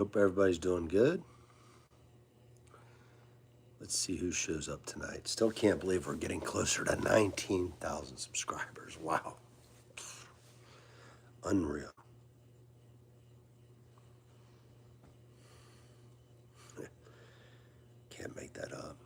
Hope everybody's doing good. Let's see who shows up tonight. Still can't believe we're getting closer to 19,000 subscribers. Wow. Unreal. Can't make that up.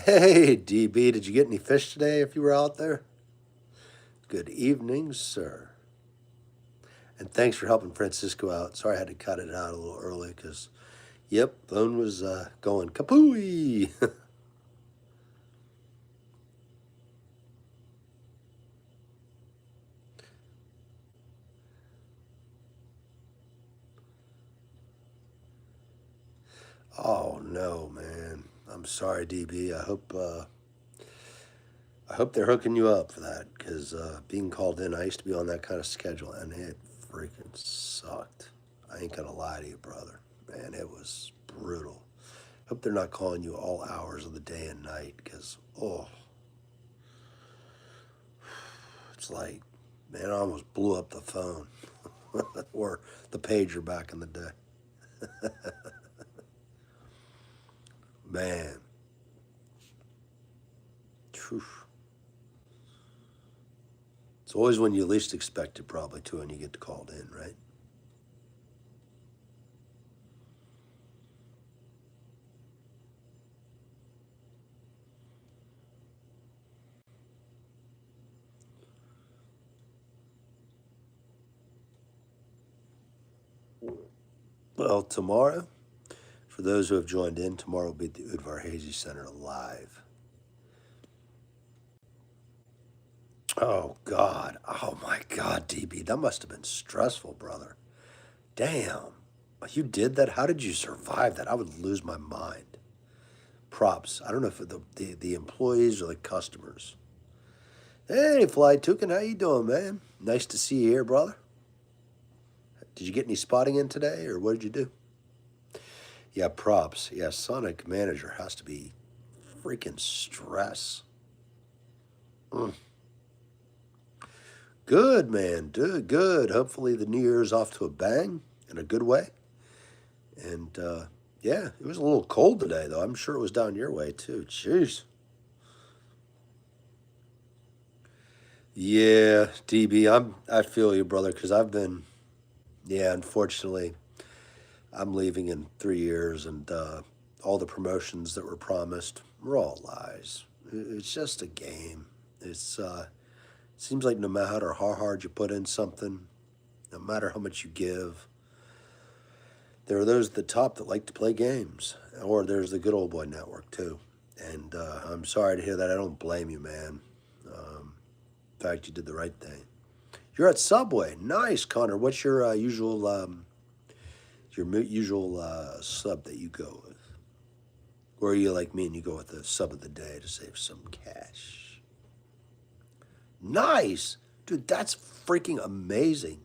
Hey, DB, did you get any fish today if you were out there? Good evening, sir. And thanks for helping Francisco out. Sorry I had to cut it out a little early because, yep, phone was going kapooey. Oh, no, man. I'm sorry, DB. I hope they're hooking you up for that because being called in, I used to be on that kind of schedule and it freaking sucked. I ain't gonna lie to you, brother. Man, it was brutal. Hope they're not calling you all hours of the day and night because, oh, it's like, man, I almost blew up the phone or the pager back in the day. Man, phew. It's always when you least expect it, probably, too, and you get called in, right? Well, tomorrow, for those who have joined in, tomorrow will be at the Udvar Hazy Center live. Oh, God. Oh, my God, DB. That must have been stressful, brother. Damn. You did that? How did you survive that? I would lose my mind. Props. I don't know if the employees or the customers. Hey, Fly Toucan, how you doing, man? Nice to see you here, brother. Did you get any spotting in today, or what did you do? Yeah, props. Yeah, Sonic Manager has to be freaking stress. Mm. Good, man. Good. Hopefully the New Year's off to a bang in a good way. And yeah, it was a little cold today, though. I'm sure it was down your way too. Jeez. Yeah, DB, I feel you, brother, because I've been, yeah, unfortunately, I'm leaving in 3 years, and all the promotions that were promised were all lies. It's just a game. It seems like no matter how hard you put in something, no matter how much you give, There are those at the top that like to play games, or there's the good old boy network too. And I'm sorry to hear that. I don't blame you, man. In fact, you did the right thing. You're at Subway. Nice, Connor. What's your usual sub that you go with? Or are you like me and you go with the sub of the day to save some cash? Nice, dude. That's freaking amazing.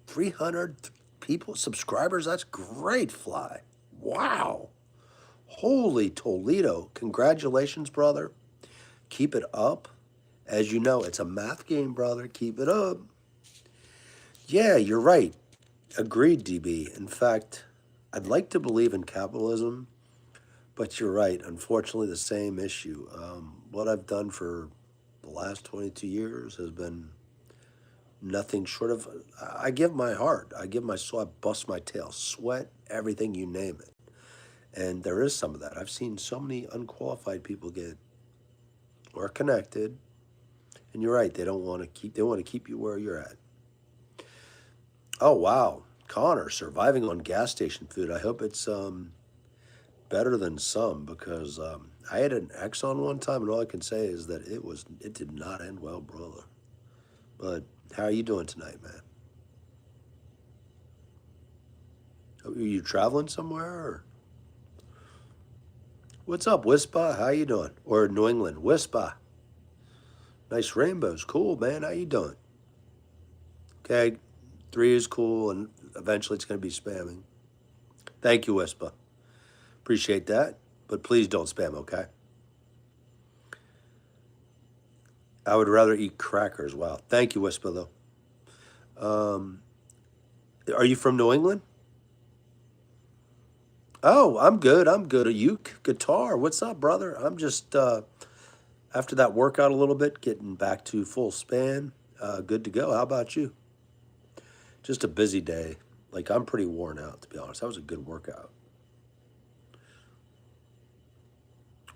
300 people, subscribers. That's great, Fly. Wow. Holy Toledo. Congratulations, brother. Keep it up. As you know, it's a math game, brother. Keep it up. Yeah, you're right. Agreed, DB. In fact, I'd like to believe in capitalism, but you're right. Unfortunately, the same issue. What I've done for the last 22 years has been nothing short of I give my heart, I give my soul, I bust my tail, sweat, everything, you name it. And there is some of that. I've seen so many unqualified people get or connected, and you're right. They want to keep you where you're at. Oh wow, Connor, surviving on gas station food. I hope it's better than some because I had an Exxon one time, and all I can say is that it did not end well, brother. But how are you doing tonight, man? Are you traveling somewhere? Or? What's up, Wispa? How you doing? Or New England, Wispa. Nice rainbows, cool, man. How you doing? Okay, 3 is cool, and eventually it's going to be spamming. Thank you, Wispa. Appreciate that, but please don't spam, okay? I would rather eat crackers. Wow. Thank you, Wispa, though. Are you from New England? Oh, I'm good. I'm good. A uke guitar. What's up, brother? I'm just after that workout a little bit, getting back to full span. Good to go. How about you? Just a busy day. Like I'm pretty worn out, to be honest. That was a good workout.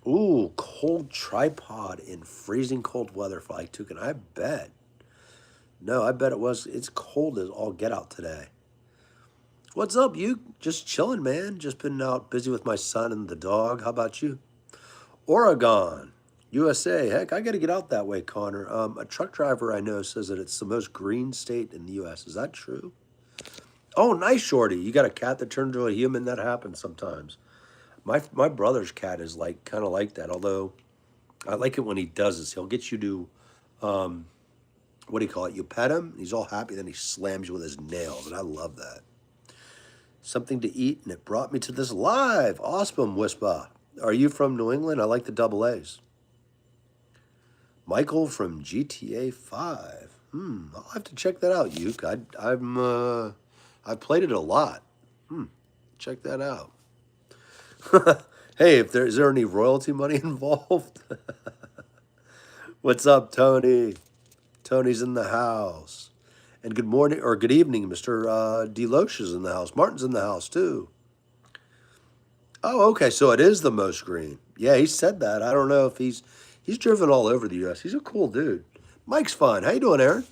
Ooh, cold tripod in freezing cold weather for like toucan. I bet. No, I bet it was. It's cold as all get out today. What's up, you? Just chilling, man. Just been out busy with my son and the dog. How about you? Oregon, USA. Heck, I got to get out that way, Connor. A truck driver I know says that it's the most green state in the U.S. Is that true? Oh, nice, Shorty. You got a cat that turned into a human? That happens sometimes. My brother's cat is like kind of like that. Although I like it when he does this. He'll get you to what do you call it? You pet him, he's all happy. Then he slams you with his nails, and I love that. Something to eat, and it brought me to this live. Awesome, Wispa. Are you from New England? I like the double A's. Michael from GTA 5. I'll have to check that out, Uke. I've played it a lot. Check that out. Hey, is there any royalty money involved? What's up, Tony? Tony's in the house. And good morning or good evening, Mr. Deloche is in the house. Martin's in the house too. Oh, okay. So it is the most green. Yeah, he said that. I don't know if he's driven all over the U.S. He's a cool dude. Mike's fine. How you doing, Aaron?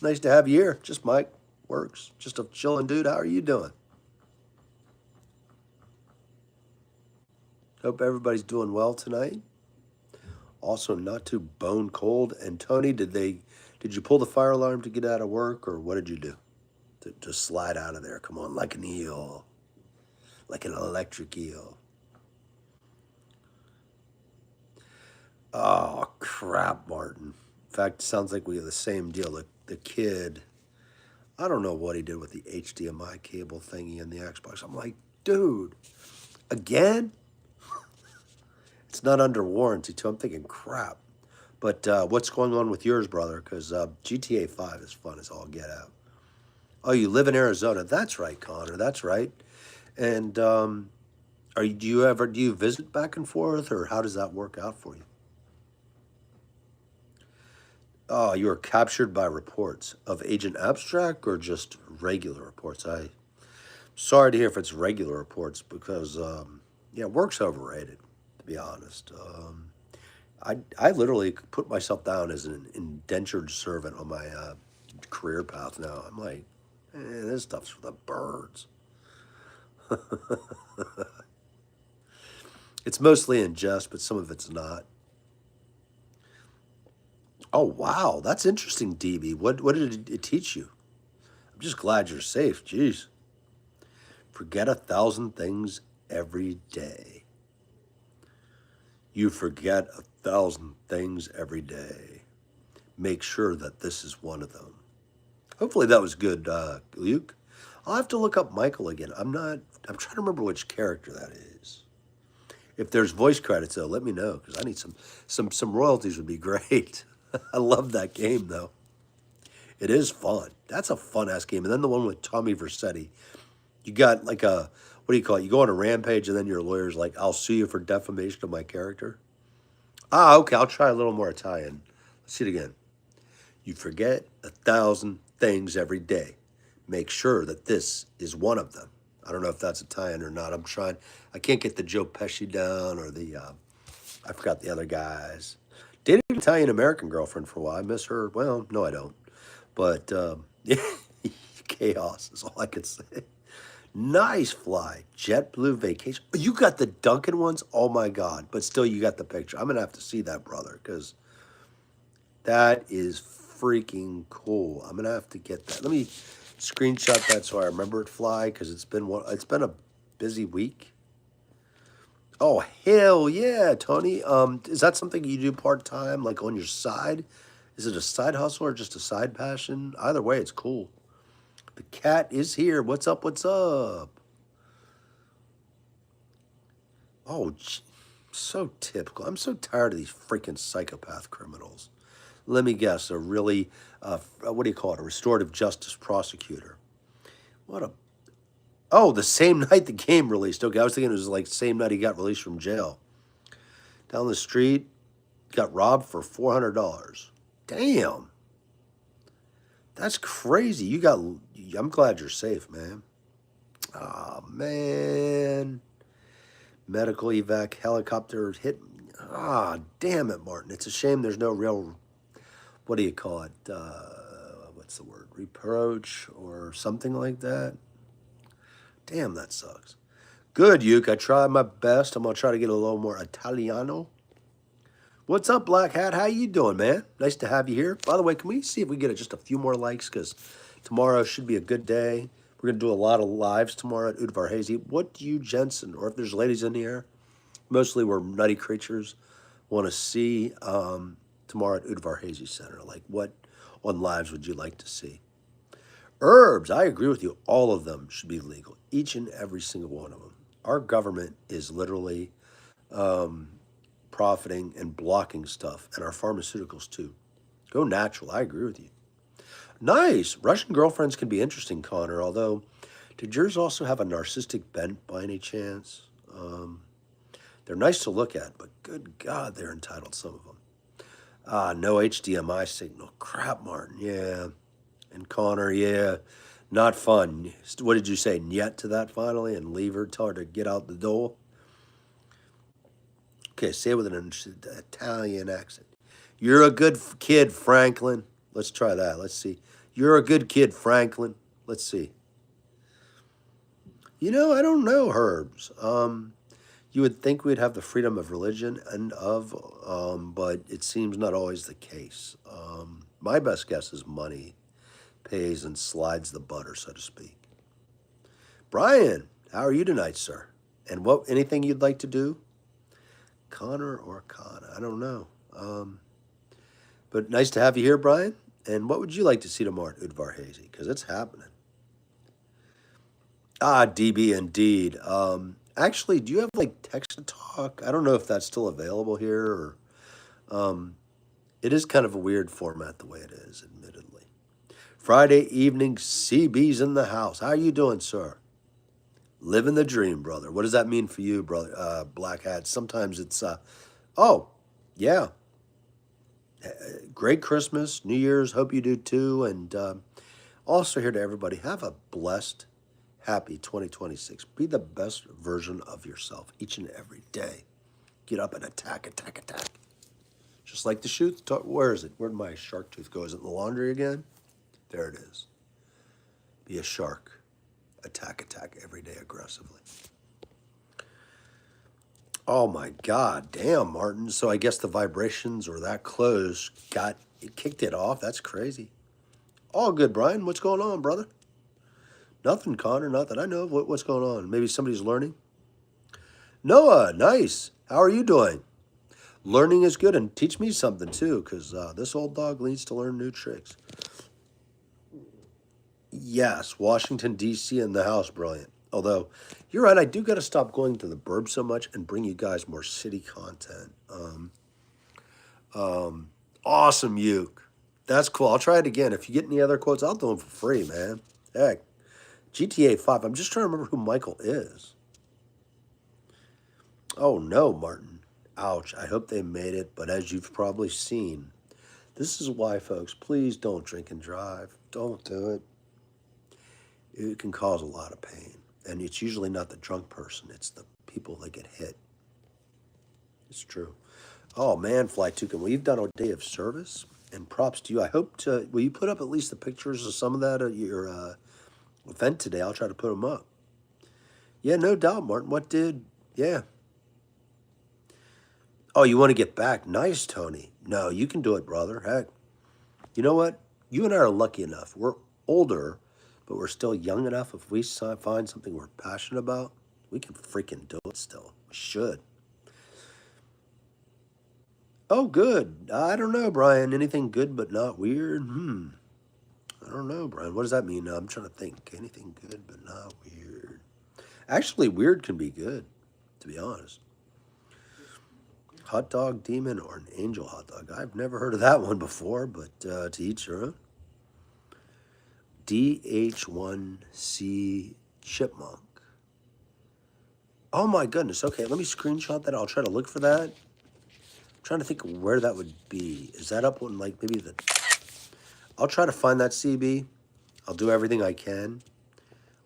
Nice to have you here. Just Mike. Works. Just a chilling dude. How are you doing? Hope everybody's doing well tonight. Also, not too bone cold. And Tony, did you pull the fire alarm to get out of work, or what did you do to slide out of there? Come on, like an eel, like an electric eel. Oh crap, Martin. In fact, it sounds like we have the same deal. The kid, I don't know what he did with the HDMI cable thingy in the Xbox. I'm like, dude, again? It's not under warranty, too. I'm thinking, crap. But what's going on with yours, brother? Because GTA 5 is fun as all get out. Oh, you live in Arizona. That's right, Connor. That's right. And do you visit back and forth, or how does that work out for you? Oh, you were captured by reports of Agent Abstract or just regular reports? Sorry to hear if it's regular reports because yeah, work's overrated, to be honest. I literally put myself down as an indentured servant on my career path now. I'm like, this stuff's for the birds. It's mostly in jest, but some of it's not. Oh wow, that's interesting, DB. What did it teach you? I'm just glad you're safe. Jeez. Forget 1,000 things every day. You forget 1,000 things every day. Make sure that this is one of them. Hopefully that was good, Luke. I'll have to look up Michael again. I'm trying to remember which character that is. If there's voice credits though, let me know because I need some royalties would be great. I love that game though. It is fun. That's a fun ass game. And then the one with Tommy Vercetti. You got like a what do you call it? You go on a rampage and then your lawyer's like, I'll sue you for defamation of my character. Ah, okay, I'll try a little more Italian. Let's see it again. You forget 1,000 things every day. Make sure that this is one of them. I don't know if that's Italian or not. I'm trying. I can't get the Joe Pesci down or the, I forgot the other guys. Dated an Italian American girlfriend for a while. I miss her. Well, no, I don't. But yeah, chaos is all I could say. Nice fly. JetBlue vacation. You got the Duncan ones? Oh my God. But still, you got the picture. I'm going to have to see that, brother, because that is freaking cool. I'm going to have to get that. Let me screenshot that so I remember it fly because it's been a busy week. Oh, hell yeah, Tony. Is that something you do part-time, like on your side? Is it a side hustle or just a side passion? Either way, it's cool. The cat is here. What's up? What's up? Oh, so typical. I'm so tired of these freaking psychopath criminals. Let me guess, a really, what do you call it? A restorative justice prosecutor. What a, oh, the same night the game released. Okay, I was thinking it was like the same night he got released from jail. Down the street, got robbed for $400. Damn. That's crazy. I'm glad you're safe, man. Oh, man. Medical evac, helicopter hit. Ah, damn it, Martin. It's a shame there's no real, what do you call it? What's the word? Reproach or something like that. Damn, that sucks. Good, Uke. I tried my best. I'm going to try to get a little more Italiano. What's up, Black Hat? How you doing, man? Nice to have you here. By the way, can we see if we get just a few more likes? Because tomorrow should be a good day. We're going to do a lot of lives tomorrow at Udvar Hazy. What do you, Jensen, or if there's ladies in here, mostly we're nutty creatures, want to see tomorrow at Udvar Hazy Center? Like what on lives would you like to see? Herbs, I agree with you. All of them should be legal. Each and every single one of them. Our government is literally profiting and blocking stuff, and our pharmaceuticals too. Go natural. I agree with you. Nice. Russian girlfriends can be interesting, Connor, although did yours also have a narcissistic bent by any chance? They're nice to look at, but good God, they're entitled, some of them. No HDMI signal. Crap, Martin. Yeah. And Connor, yeah. Not fun. What did you say? Niet to that finally and leave her, tell her to get out the door? Okay, say it with an Italian accent. You're a good kid, Franklin. Let's try that. Let's see. You're a good kid, Franklin. Let's see. I don't know, Herbs. You would think we'd have the freedom of religion but it seems not always the case. My best guess is money pays and slides the butter, so to speak. Brian, how are you tonight, sir? And anything you'd like to do? Connor or Kana? I don't know. But nice to have you here, Brian. And what would you like to see tomorrow at Udvar Hazy? Because it's happening. Ah, DB, indeed. Actually, do you have like text to talk? I don't know if that's still available here or it is kind of a weird format the way it is, admittedly. Friday evening, CB's in the house. How are you doing, sir? Living the dream, brother. What does that mean for you, brother? Black Hat. Sometimes it's, oh, yeah. Great Christmas, New Year's. Hope you do too. And also here to everybody, have a blessed, happy 2026. Be the best version of yourself each and every day. Get up and attack, attack, attack. Just like the shoot. Where is it? Where'd my shark tooth go? Is it in the laundry again? There it is. Be a shark. Attack every day aggressively. Oh my God, damn, Martin. So I guess the vibrations or that close it kicked it off. That's crazy. All good, Brian. What's going on, brother? Nothing, Connor. Not that I know of. What's going on? Maybe somebody's learning. Noah, nice. How are you doing? Learning is good, and teach me something too, because this old dog needs to learn new tricks. Yes, Washington, D.C. in the house, brilliant. Although, you're right, I do got to stop going to the burb so much and bring you guys more city content. Awesome, Uke. That's cool. I'll try it again. If you get any other quotes, I'll do them for free, man. Heck, GTA 5. I'm just trying to remember who Michael is. Oh, no, Martin. Ouch. I hope they made it, but as you've probably seen, this is why, folks, please don't drink and drive. Don't do it. It can cause a lot of pain. And it's usually not the drunk person, it's the people that get hit. It's true. Oh, man, Fly Toucan, we've done a day of service, and props to you. I hope to, will you put up at least the pictures of some of that at your event today? I'll try to put them up. Yeah, no doubt, Martin. Yeah. Oh, you want to get back? Nice, Tony. No, you can do it, brother. Heck, you know what? You and I are lucky enough. We're older, but we're still young enough. If we find something we're passionate about, we can freaking do it still. We should. Oh, good. I don't know, Brian. Anything good but not weird? I don't know, Brian. What does that mean? I'm trying to think. Anything good but not weird. Actually, weird can be good, to be honest. Hot dog demon or an angel hot dog? I've never heard of that one before, but to each your own. DH1C chipmunk. Oh my goodness. Okay, let me screenshot that. I'll try to look for that. I'm trying to think of where that would be. Is that up on like maybe the... I'll try to find that CB. I'll do everything I can.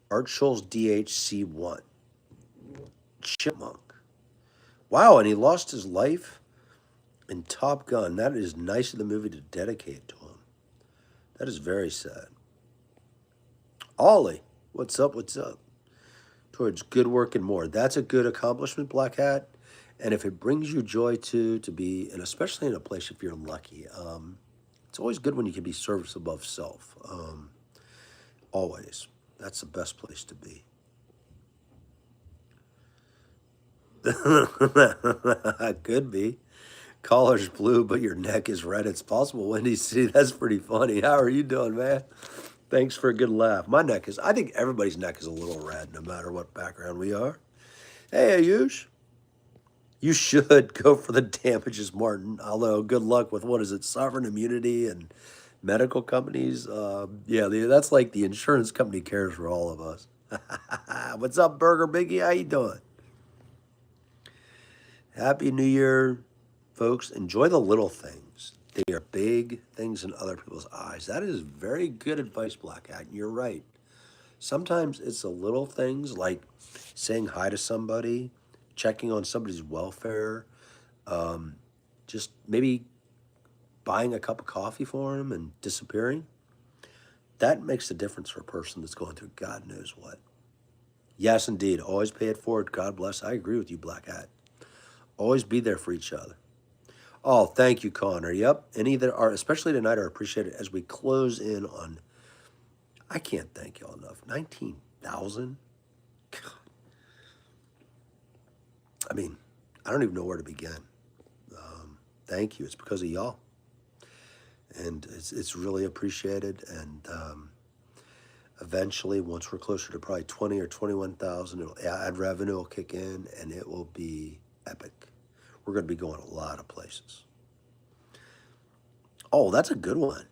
Art Scholl's DHC1. Chipmunk. Wow, and he lost his life in Top Gun. That is nice of the movie to dedicate to him. That is very sad. Ollie, what's up? Towards good work and more. That's a good accomplishment, Black Hat. And if it brings you joy to be, and especially in a place if you're lucky, it's always good when you can be service above self. Always. That's the best place to be. Could be. Collar's blue, but your neck is red. It's possible, Windy City. That's pretty funny. How are you doing, man? Thanks for a good laugh. I think everybody's neck is a little red, no matter what background we are. Hey, Ayush. You should go for the damages, Martin. Although, good luck with, what is it, sovereign immunity and medical companies. That's like the insurance company cares for all of us. What's up, Burger Biggie? How you doing? Happy New Year, folks. Enjoy the little things. They are big things in other people's eyes. That is very good advice, Black Hat. You're right. Sometimes it's the little things like saying hi to somebody, checking on somebody's welfare, just maybe buying a cup of coffee for them and disappearing. That makes a difference for a person that's going through God knows what. Yes, indeed. Always pay it forward. God bless. I agree with you, Black Hat. Always be there for each other. Oh, thank you, Connor. Yep. Any that are, especially tonight, are appreciated as we close in on, I can't thank y'all enough, 19,000? I mean, I don't even know where to begin. Thank you. It's because of y'all. And it's really appreciated. And eventually, once we're closer to probably 20 or 21,000, ad revenue will kick in, and it will be epic. We're going to be going a lot of places. Oh, that's a good one.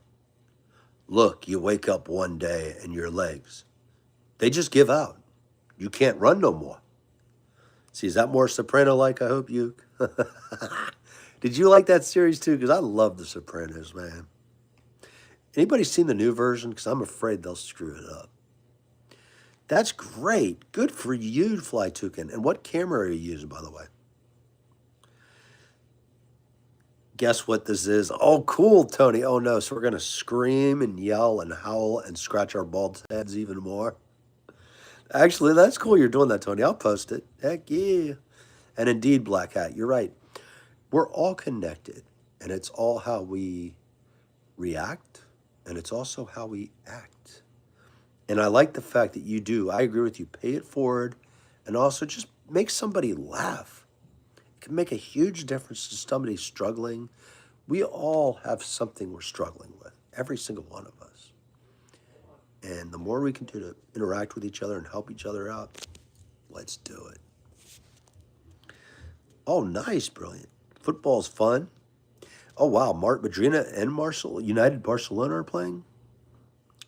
Look, you wake up one day and your legs, they just give out. You can't run no more. See, is that more Soprano-like? I hope you... Did you like that series too? Because I love The Sopranos, man. Anybody seen the new version? Because I'm afraid they'll screw it up. That's great. Good for you, Fly Toucan. And what camera are you using, by the way? Guess what this is? Oh, cool, Tony. Oh, no. So we're going to scream and yell and howl and scratch our bald heads even more. Actually, that's cool you're doing that, Tony. I'll post it. Heck yeah. And indeed, Black Hat, you're right. We're all connected, and it's all how we react, and it's also how we act. And I like the fact that you do. I agree with you. Pay it forward, and also just make somebody laugh. It can make a huge difference to somebody struggling. We all have something we're struggling with, every single one of us. And the more we can do to interact with each other and help each other out, let's do it. Oh, nice, brilliant. Football's fun. Oh, wow. Madrina and Marshall, United Barcelona are playing.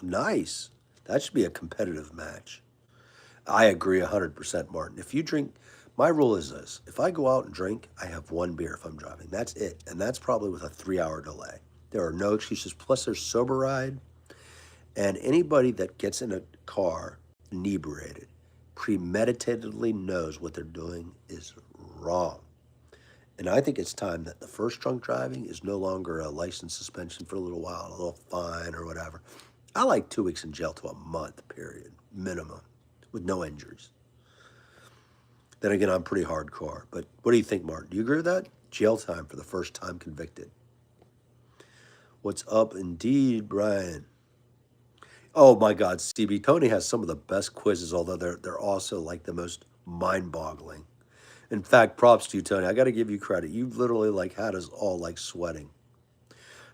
Nice. That should be a competitive match. I agree 100%, Martin. If you drink, my rule is this: if I go out and drink, I have one beer if I'm driving. That's it. And that's probably with a 3 hour delay. There are no excuses. Plus, there's sober ride. And anybody that gets in a car inebriated, premeditatedly knows what they're doing is wrong. And I think it's time that the first drunk driving is no longer a license suspension for a little while, a little fine or whatever. I like 2 weeks in jail to a month, period, minimum, with no injuries. Then again, I'm pretty hardcore. But what do you think, Martin? Do you agree with that? Jail time for the first time convicted. What's up, indeed, Brian? Oh my God, CB Tony has some of the best quizzes, although they're also like the most mind-boggling. In fact, props to you, Tony. I got to give you credit. You literally like had us all like sweating.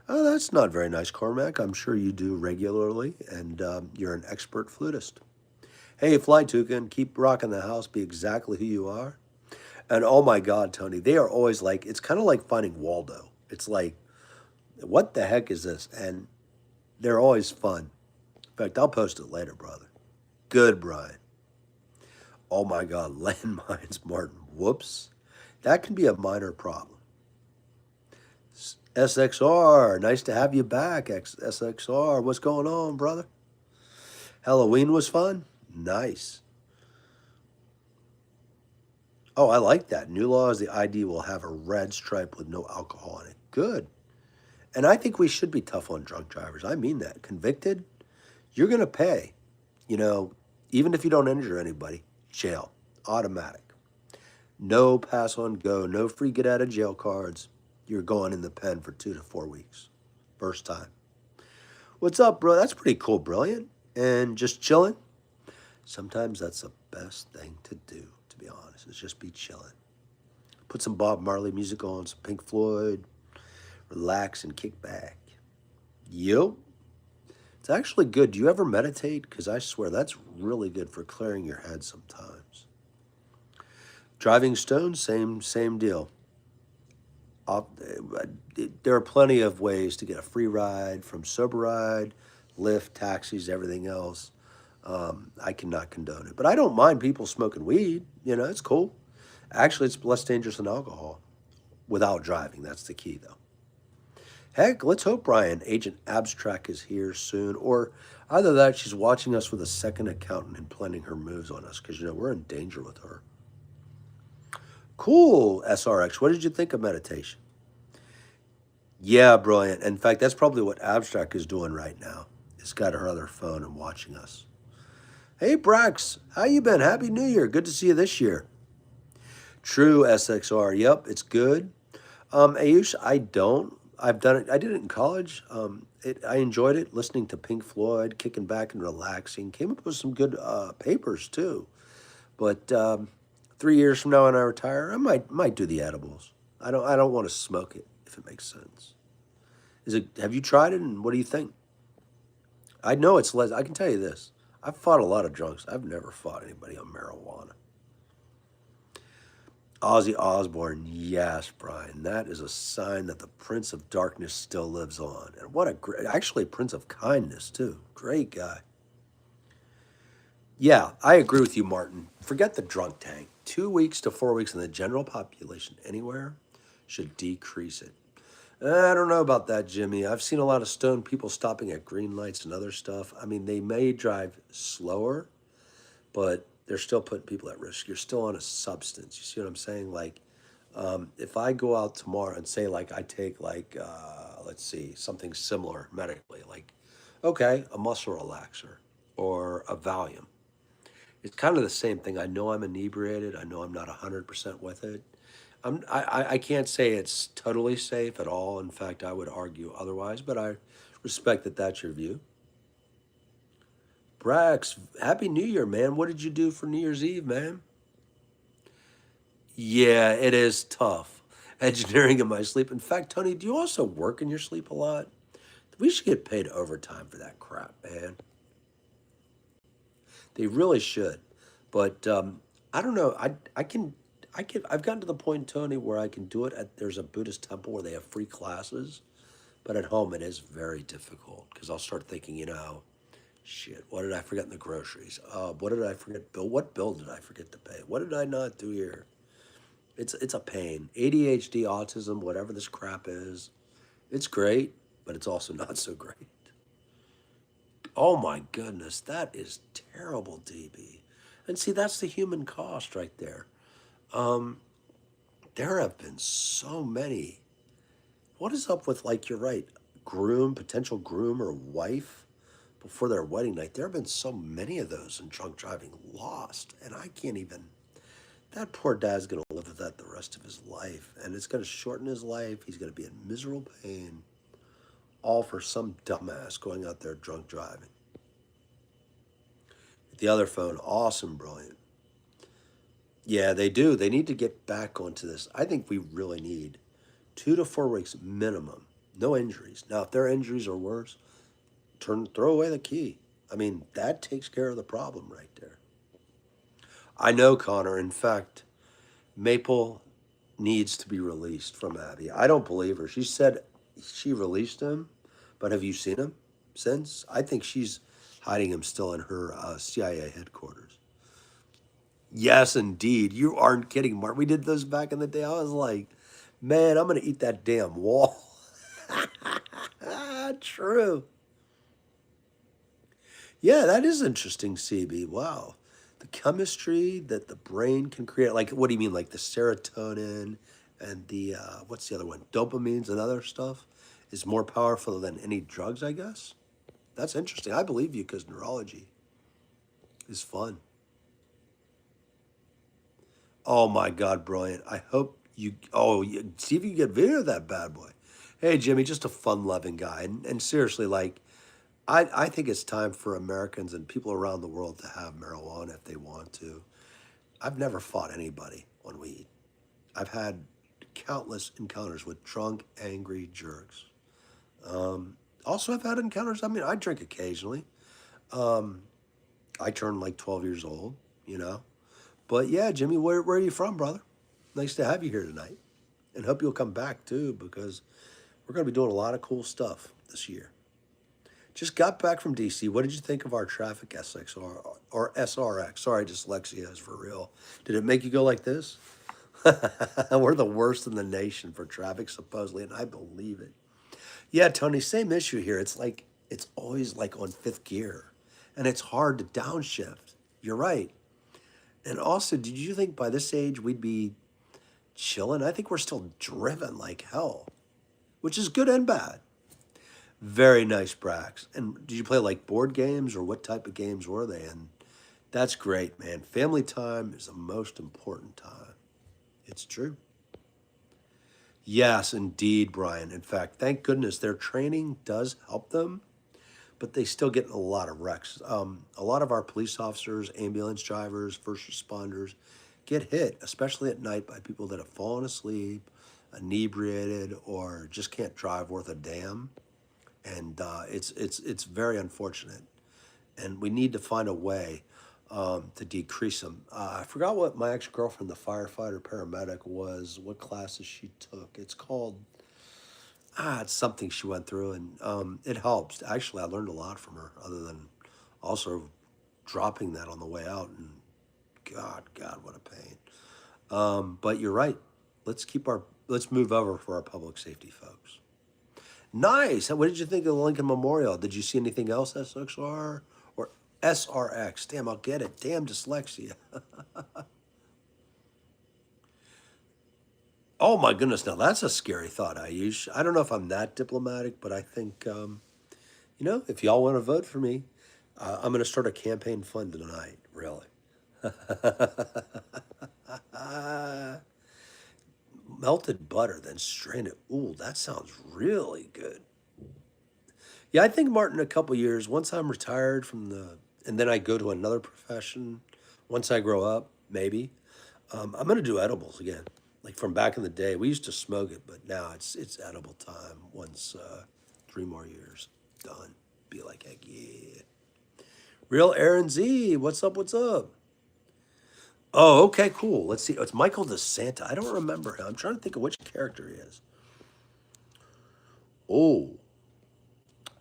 Oh, that's not very nice, Cormac. I'm sure you do regularly, and you're an expert flutist. Hey, Fly Toucan, keep rocking the house. Be exactly who you are. And oh my God, Tony, they are always like, it's kind of like finding Waldo. It's like, what the heck is this? And they're always fun. In fact, I'll post it later, brother. Good, Brian. Oh my God, landmines, Martin. Whoops. That can be a minor problem. SXR, nice to have you back, SXR. What's going on, brother? Halloween was fun? Nice. Oh, I like that. New law is the ID will have a red stripe with no alcohol on it. Good. And I think we should be tough on drunk drivers. I mean that. Convicted, you're going to pay. You know, even if you don't injure anybody, jail, automatic. No pass on go, no free get out of jail cards. You're going in the pen for 2 to 4 weeks. First time. What's up, bro? That's pretty cool, brilliant. And just chilling. Sometimes that's the best thing to do, to be honest, is just be chilling. Put some Bob Marley music on, some Pink Floyd, relax and kick back. Yep. It's actually good. Do you ever meditate? Because I swear that's really good for clearing your head sometimes. Driving Stone, same deal. There are plenty of ways to get a free ride from sober ride, Lyft, taxis, everything else. I cannot condone it, but I don't mind people smoking weed. You know, it's cool. Actually, it's less dangerous than alcohol without driving. That's the key, though. Heck, let's hope Brian, Agent Abstract, is here soon, or either that, she's watching us with a second accountant and planning her moves on us, because we're in danger with her. Cool, SRX. What did you think of meditation? Yeah, brilliant. In fact, that's probably what Abstract is doing right now. It's got her other phone and watching us. Hey, Brax, how you been? Happy New Year. Good to see you this year. True, SXR. Yep, it's good. Ayush, I don't. I've done it. I did it in college. I enjoyed it, listening to Pink Floyd, kicking back and relaxing. Came up with some good papers too. But 3 years from now, when I retire, I might do the edibles. I don't want to smoke it if it makes sense. Is it? Have you tried it, and what do you think? I know it's less. I can tell you this. I've fought a lot of drunks. I've never fought anybody on marijuana. Ozzy Osbourne, yes, Brian. That is a sign that the Prince of Darkness still lives on. And what a great, actually, Prince of Kindness, too. Great guy. Yeah, I agree with you, Martin. Forget the drunk tank. 2 weeks to 4 weeks in the general population anywhere should decrease it. I don't know about that, Jimmy. I've seen a lot of stoned people stopping at green lights and other stuff. I mean, they may drive slower, but they're still putting people at risk. You're still on a substance. You see what I'm saying? Like, if I go out tomorrow and say, like, I take, like, let's see, something similar medically, like, okay, a muscle relaxer or a Valium. It's kind of the same thing. I know I'm inebriated. I know I'm not 100% with it. I can't say it's totally safe at all. In fact, I would argue otherwise, but I respect that that's your view. Brax, Happy New Year, man. What did you do for New Year's Eve, man? Yeah, it is tough. Engineering in my sleep. In fact, Tony, do you also work in your sleep a lot? We should get paid overtime for that crap, man. They really should. But I don't know. I've gotten to the point, Tony, where I can do it at there's a Buddhist temple where they have free classes, but at home it is very difficult because I'll start thinking, shit, what did I forget in the groceries? What did I forget? Bill, what bill did I forget to pay? What did I not do here? It's a pain. ADHD, autism, whatever this crap is, it's great, but it's also not so great. Oh my goodness, that is terrible, DB. And see, that's the human cost right there. Um, there have been so many. What is up with, like, you're right, potential groom or wife before their wedding night? There have been so many of those in drunk driving lost, and I can't even. That poor dad's going to live with that the rest of his life, and it's going to shorten his life. He's going to be in miserable pain, all for some dumbass going out there drunk driving. The other phone, awesome, brilliant. Yeah, they do. They need to get back onto this. I think we really need 2 to 4 weeks minimum, no injuries. Now, if there are injuries or worse, throw away the key. I mean, that takes care of the problem right there. I know, Connor. In fact, Maple needs to be released from Abby. I don't believe her. She said she released him, but have you seen him since? I think she's hiding him still in her CIA headquarters. Yes, indeed. You aren't kidding, Mark. We did those back in the day. I was like, man, I'm going to eat that damn wall. True. Yeah, that is interesting, CB. Wow. The chemistry that the brain can create. Like, what do you mean? Like the serotonin and what's the other one? Dopamines and other stuff is more powerful than any drugs, I guess? That's interesting. I believe you because neurology is fun. Oh my God, brilliant. I hope see if you can get video of that bad boy. Hey, Jimmy, just a fun loving guy. And seriously, like, I think it's time for Americans and people around the world to have marijuana if they want to. I've never fought anybody on weed. I've had countless encounters with drunk, angry jerks. Also, I've had encounters, I mean, I drink occasionally. Um, I turned like 12 years old, you know. But yeah, Jimmy, where are you from, brother? Nice to have you here tonight. And hope you'll come back too, because we're going to be doing a lot of cool stuff this year. Just got back from DC. What did you think of our traffic or SRX? Sorry, dyslexia is for real. Did it make you go like this? We're the worst in the nation for traffic, supposedly, and I believe it. Yeah, Tony, same issue here. It's like it's always like on fifth gear, and it's hard to downshift. You're right. And also, did you think by this age we'd be chilling? I think we're still driven like hell, which is good and bad. Very nice, Brax. And did you play like board games or what type of games were they? And that's great, man. Family time is the most important time. It's true. Yes, indeed, Brian. In fact, thank goodness their training does help them, but they still get in a lot of wrecks. A lot of our police officers, ambulance drivers, first responders get hit, especially at night, by people that have fallen asleep, inebriated, or just can't drive worth a damn. And it's very unfortunate. And we need to find a way to decrease them. I forgot what my ex girlfriend, the firefighter paramedic, was. What classes she took? It's called it's something she went through, and it helps. Actually, I learned a lot from her, other than also dropping that on the way out. And God, what a pain. But you're right. Let's move over for our public safety folks. Nice. What did you think of the Lincoln Memorial? Did you see anything else, SXR or SRX? Damn, I'll get it. Damn dyslexia. Oh my goodness, now that's a scary thought, Ayush. I don't know if I'm that diplomatic, but I think, if y'all want to vote for me, I'm going to start a campaign fund tonight, really. Melted butter, then strain it. Ooh, that sounds really good. Yeah, I think Martin, a couple years, once I'm retired from and then I go to another profession, once I grow up, maybe, I'm gonna do edibles again. Like from back in the day, we used to smoke it, but now it's edible time. Once 3 more years done, be like, heck yeah. Real Aaron Z, what's up? What's up? Oh, okay, cool. Let's see. It's Michael DeSanta. I don't remember him. I'm trying to think of which character he is. Oh,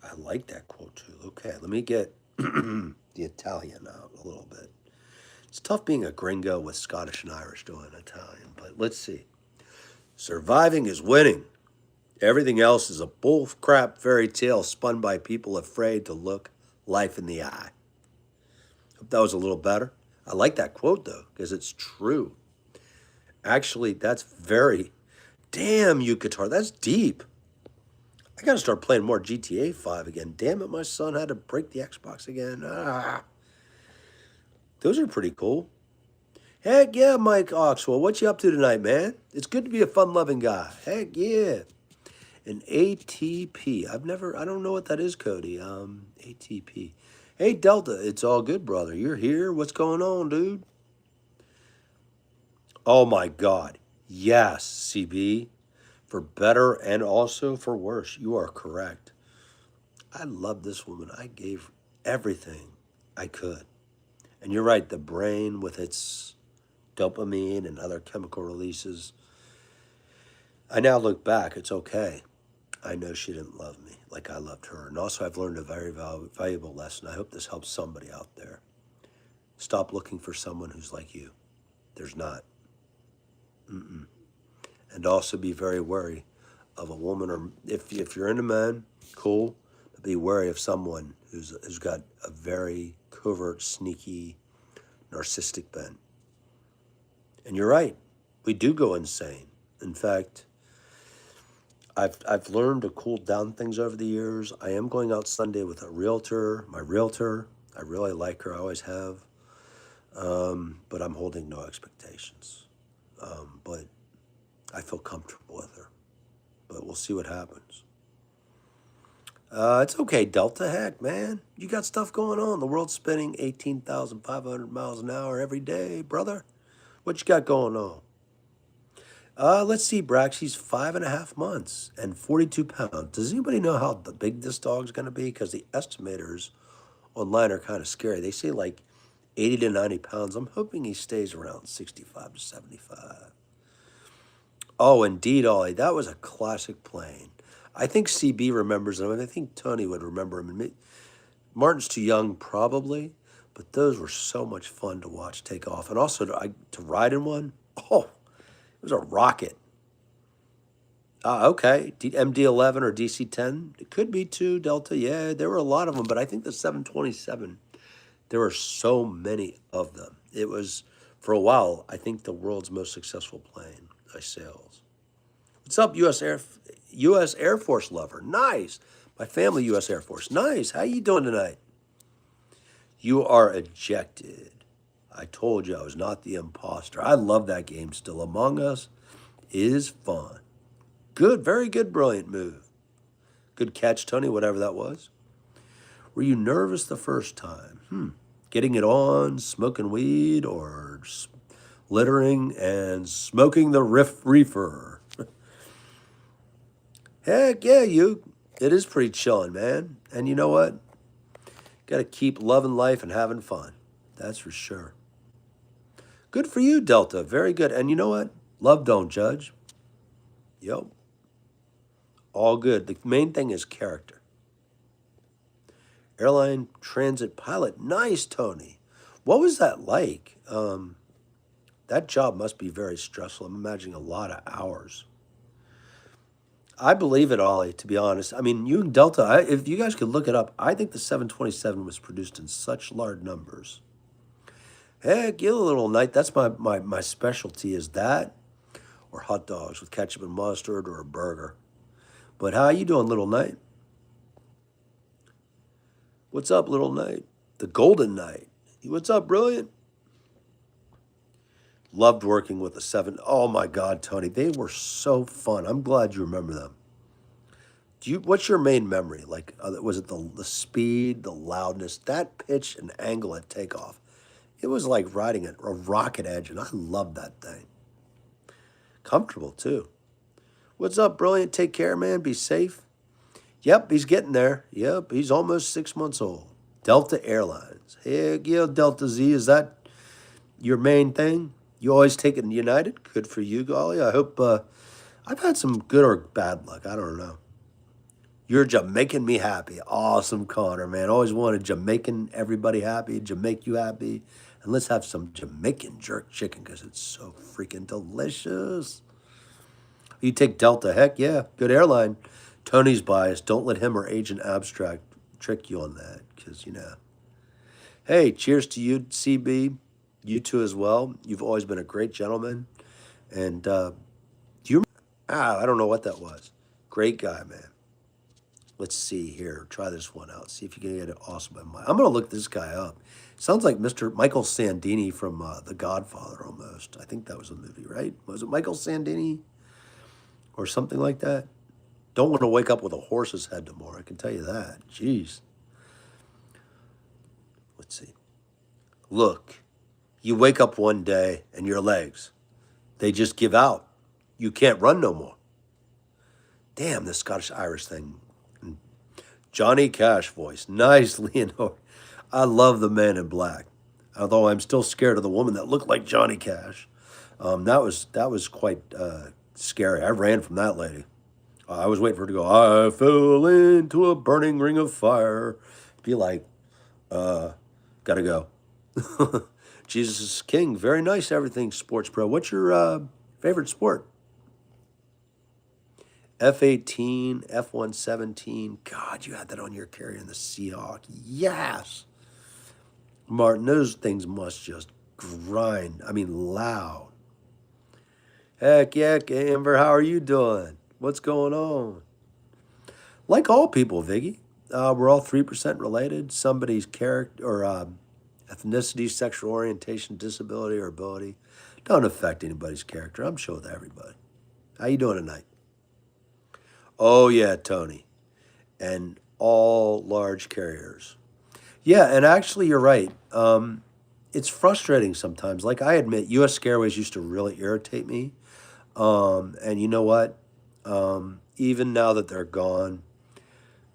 I like that quote too. Okay, let me get the Italian out a little bit. It's tough being a gringo with Scottish and Irish doing Italian, but let's see. Surviving is winning. Everything else is a bull crap fairy tale spun by people afraid to look life in the eye. Hope that was a little better. I like that quote though, because it's true. Actually, that's very damn you guitar. That's deep. I gotta start playing more GTA 5 again. Damn it, my son had to break the Xbox again. Ah, those are pretty cool. Heck yeah, Mike Oxwell. What you up to tonight, man? It's good to be a fun-loving guy. Heck yeah. An ATP. I don't know what that is, Cody. ATP. Hey, Delta, it's all good, brother. You're here. What's going on, dude? Oh my God. Yes, CB. For better and also for worse. You are correct. I love this woman. I gave everything I could. And you're right, the brain with its dopamine and other chemical releases. I now look back, it's okay. I know she didn't love me like I loved her. And also, I've learned a very valuable lesson. I hope this helps somebody out there. Stop looking for someone who's like you. There's not. Mm-mm. And also be very wary of a woman, or if you're into men, cool, but be wary of someone who's got a very covert, sneaky, narcissistic bent. And you're right, we do go insane. In fact, I've learned to cool down things over the years. I am going out Sunday with a realtor, my realtor. I really like her, I always have. But I'm holding no expectations. But I feel comfortable with her. But we'll see what happens. It's okay, Delta. Heck, man. You got stuff going on. The world's spinning 18,500 miles an hour every day, brother. What you got going on? Let's see, Brax. He's 5.5 months and 42 pounds. Does anybody know how big this dog's going to be? Because the estimators online are kind of scary. They say like 80 to 90 pounds. I'm hoping he stays around 65 to 75. Oh, indeed, Ollie. That was a classic plane. I think CB remembers him, and I think Tony would remember him. And Martin's too young, probably, but those were so much fun to watch take off. And also to ride in one, oh, it was a rocket. Okay, MD-11 or DC-10. It could be too, Delta. Yeah, there were a lot of them, but I think the 727, there were so many of them. It was, for a while, I think the world's most successful plane by sales. What's up, U.S. Air Force lover? Nice. My family, U.S. Air Force. Nice. How you doing tonight? You are ejected. I told you I was not the imposter. I love that game still. Among Us is fun. Good, very good, brilliant move. Good catch, Tony, whatever that was. Were you nervous the first time? Getting it on, smoking weed, or littering and smoking the reefer? Heck yeah, it is pretty chilling, man. And you know what? Got to keep loving life and having fun. That's for sure. Good for you, Delta. Very good. And you know what? Love don't judge. Yep. All good. The main thing is character. Airline transit pilot. Nice, Tony. What was that like? That job must be very stressful. I'm imagining a lot of hours. I believe it, Ollie, to be honest. I mean, you and Delta, if you guys could look it up, I think the 727 was produced in such large numbers. Heck, you little night. That's my specialty is that or hot dogs with ketchup and mustard or a burger. But how you doing, little knight? What's up, little knight? The golden knight. What's up, brilliant? Loved working with the seven. Oh my God, Tony, they were so fun. I'm glad you remember them. Do you? What's your main memory? Like, was it the speed, the loudness, that pitch and angle at takeoff? It was like riding a rocket engine. I loved that thing. Comfortable too. What's up, brilliant? Take care, man. Be safe. Yep, he's getting there. Yep, he's almost 6 months old. Delta Airlines. Heck yeah, Delta Z. Is that your main thing? You always taking United? Good for you, Golly. I hope I've had some good or bad luck. I don't know. You're Jamaican me happy. Awesome, Connor, man. Always wanted Jamaican everybody happy, Jamaica you happy. And let's have some Jamaican jerk chicken because it's so freaking delicious. You take Delta, heck yeah, good airline. Tony's biased. Don't let him or Agent Abstract trick you on that because, you know. Hey, cheers to you, CB. You too as well. You've always been a great gentleman. And do you? I don't know what that was. Great guy, man. Let's see here. Try this one out. See if you can get it awesome in mind. I'm gonna look this guy up. Sounds like Mr. Michael Sandini from The Godfather almost. I think that was a movie, right? Was it Michael Sandini or something like that? Don't want to wake up with a horse's head tomorrow. I can tell you that. Jeez. Let's see. Look, you wake up one day and your legs, they just give out. You can't run no more. Damn, this Scottish Irish thing. Johnny Cash voice. Nice, Leonore. I love the man in black. Although I'm still scared of the woman that looked like Johnny Cash. That was quite scary. I ran from that lady. I was waiting for her to go, I fell into a burning ring of fire. Be like, gotta go. Jesus is King. Very nice, everything, Sports Pro. What's your favorite sport? F-18, F-117. God, you had that on your carrier in the Seahawk. Yes. Martin, those things must just grind. I mean, loud. Heck yeah, Amber, how are you doing? What's going on? Like all people, Viggy, we're all 3% related. Somebody's character or ethnicity, sexual orientation, disability, or ability don't affect anybody's character. I'm sure with everybody. How you doing tonight? Oh yeah, Tony, and all large carriers. Yeah, and actually, you're right. It's frustrating sometimes. Like I admit, U.S. Scareways used to really irritate me. And you know what? Even now that they're gone,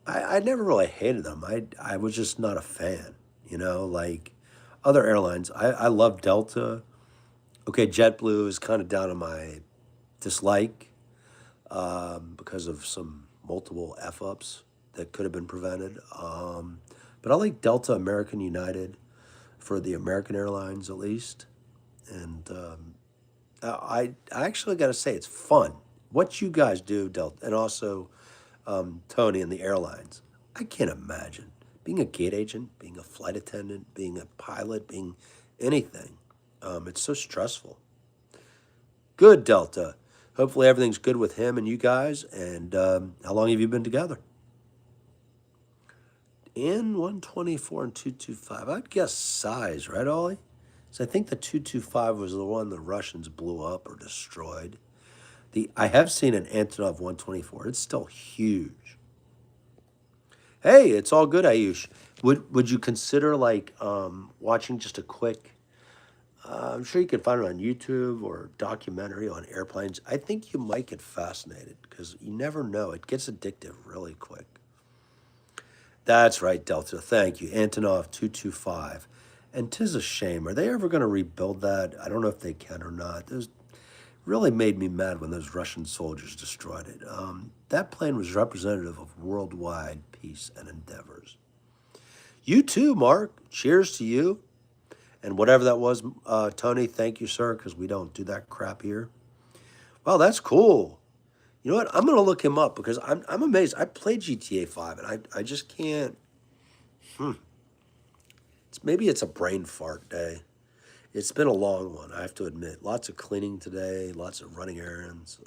I never really hated them. I was just not a fan. You know, like other airlines. I love Delta. Okay, JetBlue is kind of down on my dislike because of some multiple F ups that could have been prevented. But I like Delta, American United for the American Airlines at least. And I actually got to say, it's fun. What you guys do, Delta, and also Tony and the airlines. I can't imagine being a gate agent, being a flight attendant, being a pilot, being anything. It's so stressful. Good, Delta. Hopefully everything's good with him and you guys. And how long have you been together? In 124 and 225. I'd guess size, right, Ollie? So I think the 225 was the one the Russians blew up or destroyed. I have seen an Antonov 124. It's still huge. Hey, it's all good, Ayush. Would you consider like watching just a quick? I'm sure you can find it on YouTube or documentary on airplanes. I think you might get fascinated because you never know. It gets addictive really quick. That's right, Delta. Thank you. Antonov 225. And 'tis a shame. Are they ever going to rebuild that? I don't know if they can or not. Those really made me mad when those Russian soldiers destroyed it. That plane was representative of worldwide peace and endeavors. You too, Mark. Cheers to you. And whatever that was, Tony, thank you, sir, because we don't do that crap here. Well, that's cool. You know what? I'm going to look him up because I'm amazed. I played GTA 5 and I just can't. Maybe it's a brain fart day. It's been a long one, I have to admit. Lots of cleaning today, lots of running errands.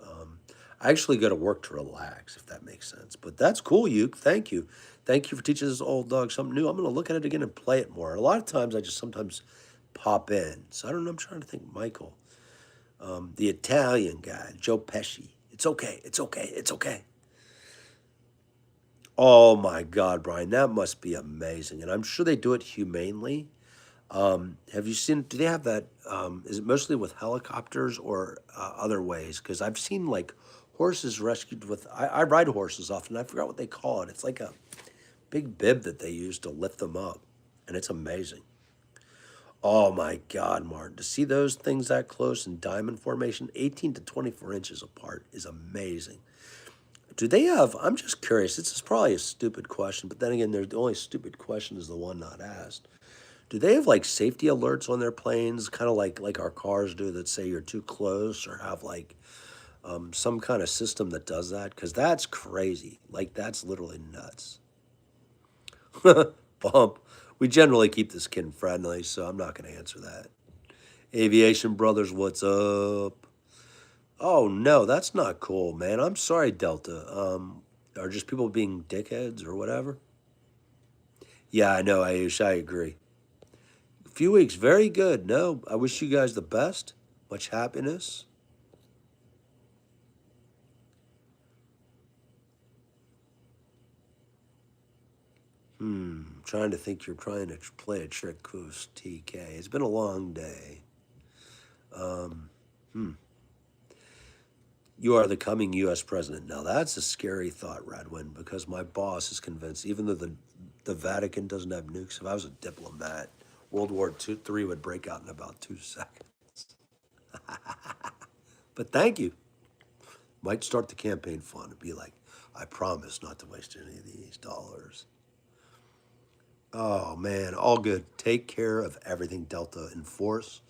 I actually go to work to relax, if that makes sense. But that's cool, Uke. Thank you. Thank you for teaching this old dog something new. I'm going to look at it again and play it more. A lot of times I just sometimes pop in. So I don't know. I'm trying to think, Michael. The Italian guy, Joe Pesci. It's okay. It's okay. It's okay. Oh my God, Brian, that must be amazing. And I'm sure they do it humanely. Have you seen, do they have that? Is it mostly with helicopters or other ways? Because I've seen like horses rescued with, I ride horses often. I forgot what they call it. It's like a big bib that they use to lift them up. And it's amazing. Oh my God, Martin, to see those things that close in diamond formation, 18 to 24 inches apart, is amazing. Do they have, I'm just curious, this is probably a stupid question, but then again, the only stupid question is the one not asked. Do they have like safety alerts on their planes, kind of like our cars do that say you're too close, or have like some kind of system that does that? Because that's crazy. Like that's literally nuts. Bump. We generally keep this kid friendly, so I'm not going to answer that. Aviation Brothers, what's up? Oh no, that's not cool, man. I'm sorry, Delta. Are just people being dickheads or whatever? Yeah, I know, Ayush. I agree. A few weeks, very good. No, I wish you guys the best. Much happiness. Trying to think you're trying to play a trick, Coos TK. It's been a long day. You are the coming U.S. president. Now that's a scary thought, Radwin, because my boss is convinced, even though the Vatican doesn't have nukes, if I was a diplomat, World War II, III would break out in about 2 seconds. But thank you. Might start the campaign fund and be like, I promise not to waste any of these dollars. Oh man, all good. Take care of everything Delta enforce,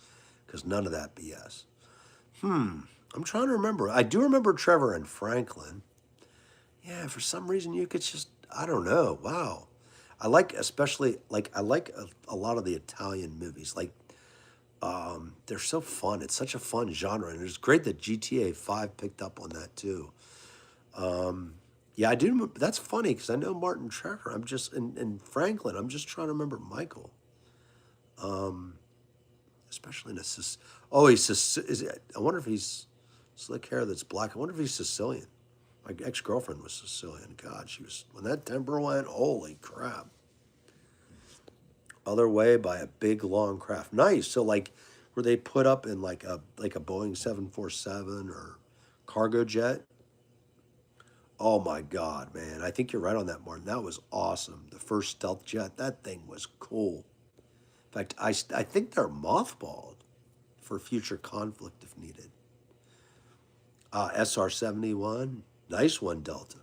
because none of that BS. I'm trying to remember. I do remember Trevor and Franklin. Yeah, for some reason you could just, I don't know. Wow. I like, especially, like, I like a lot of the Italian movies. Like, they're so fun. It's such a fun genre. And it's great that GTA 5 picked up on that too. Yeah, I do. That's funny because I know Martin Trevor. I'm just, and Franklin. I'm just trying to remember Michael. Especially in a, oh, is it, I wonder if he's slick hair that's black. I wonder if he's Sicilian. My ex-girlfriend was Sicilian. God, she was, when that temper went, holy crap. Other way by a big long craft. Nice. So like, were they put up in like a Boeing 747 or cargo jet? Oh my God, man. I think you're right on that, Martin. That was awesome. The first stealth jet, that thing was cool. In fact, I think they're mothballed for future conflict if needed. SR 71, nice one, Delta.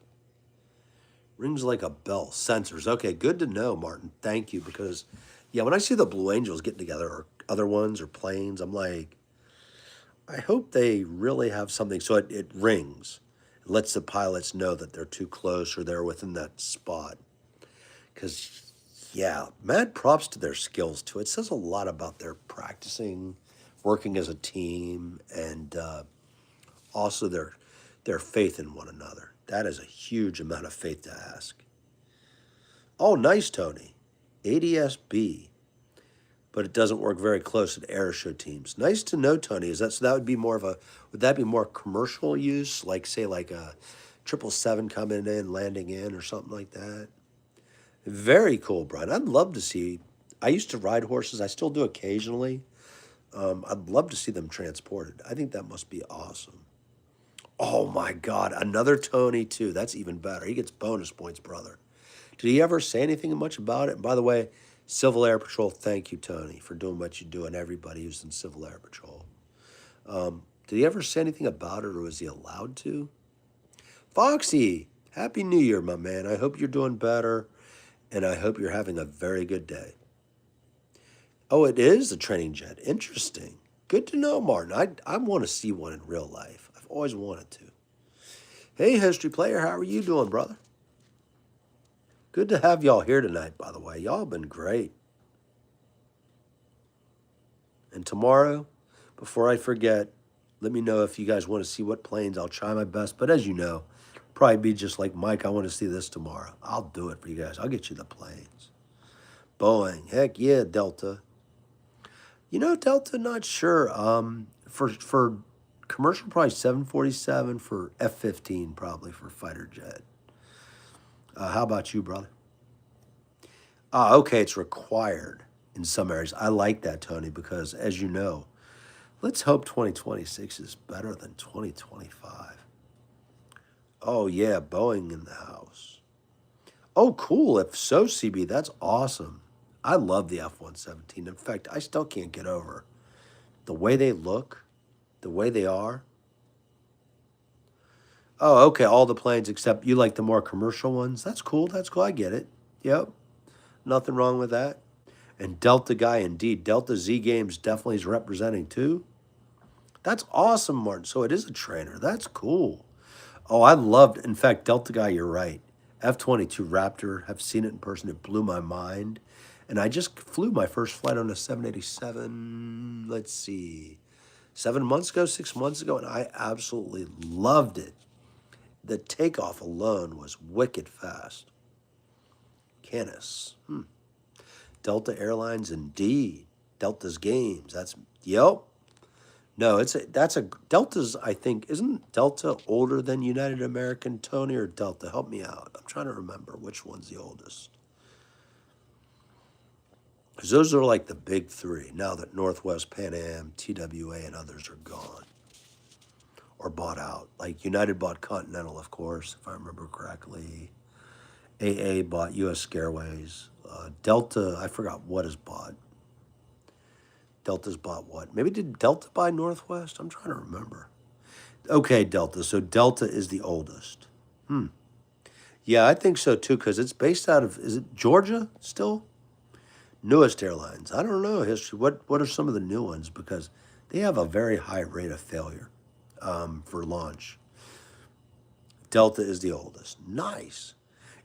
Rings like a bell. Sensors. Okay, good to know, Martin. Thank you. Because, yeah, when I see the Blue Angels getting together or other ones or planes, I'm like, I hope they really have something so it rings. It lets the pilots know that they're too close or they're within that spot. Because, yeah, mad props to their skills, too. It says a lot about their practicing, working as a team, and also their faith in one another. That is a huge amount of faith to ask. Oh, nice, Tony. ADSB, but it doesn't work very close at air show teams. Nice to know, Tony. Is that so? That would be more of a, would that be more commercial use, like say like a 777 coming in, landing in, or something like that? Very cool, Brian. I'd love to see. I used to ride horses. I still do occasionally. I'd love to see them transported. I think that must be awesome. Oh my God, another Tony too. That's even better. He gets bonus points, brother. Did he ever say anything much about it? And by the way, Civil Air Patrol, thank you, Tony, for doing what you do and everybody who's in Civil Air Patrol. Did he ever say anything about it or was he allowed to? Foxy, Happy New Year, my man. I hope you're doing better and I hope you're having a very good day. Oh, it is a training jet. Interesting. Good to know, Martin. I want to see one in real life. I've always wanted to. Hey, history player, how are you doing, brother? Good to have y'all here tonight, by the way. Y'all have been great. And tomorrow, before I forget, let me know if you guys want to see what planes. I'll try my best. But as you know, probably be just like Mike. I want to see this tomorrow. I'll do it for you guys. I'll get you the planes. Boeing. Heck yeah, Delta. You know, Delta, not sure. For Commercial probably 747 for F-15, probably for fighter jet. How about you, brother? Okay, it's required in some areas. I like that, Tony, because as you know, let's hope 2026 is better than 2025. Oh, yeah, Boeing in the house. Oh, cool. If so, CB, that's awesome. I love the F 117. In fact, I still can't get over the way they look, the way they are. Oh, okay, all the planes except you like the more commercial ones. That's cool. That's cool. I get it. Yep. Nothing wrong with that. And Delta guy, indeed. Delta Z Games definitely is representing too. That's awesome, Martin. So it is a trainer. That's cool. Oh, I loved, in fact, Delta Guy, you're right. F-22 Raptor, have seen it in person. It blew my mind. And I just flew my first flight on a 787, let's see, 7 months ago, 6 months ago, and I absolutely loved it. The takeoff alone was wicked fast. Canis. Delta Airlines, indeed. Delta's Games. Yep. No, that's a Delta's. I think isn't Delta older than United American, Tony, or Delta? Help me out. I'm trying to remember which one's the oldest. Because those are like the big three. Now that Northwest, Pan Am, TWA, and others are gone or bought out. Like United bought Continental, of course, if I remember correctly. AA bought U.S. Scareways. Delta, I forgot what is bought. Delta's bought what? Maybe did Delta buy Northwest? I'm trying to remember. Okay, Delta. So Delta is the oldest. Yeah, I think so too, because it's based out of, is it Georgia still? Newest airlines. I don't know history. What are some of the new ones? Because they have a very high rate of failure for launch. Delta is the oldest. Nice.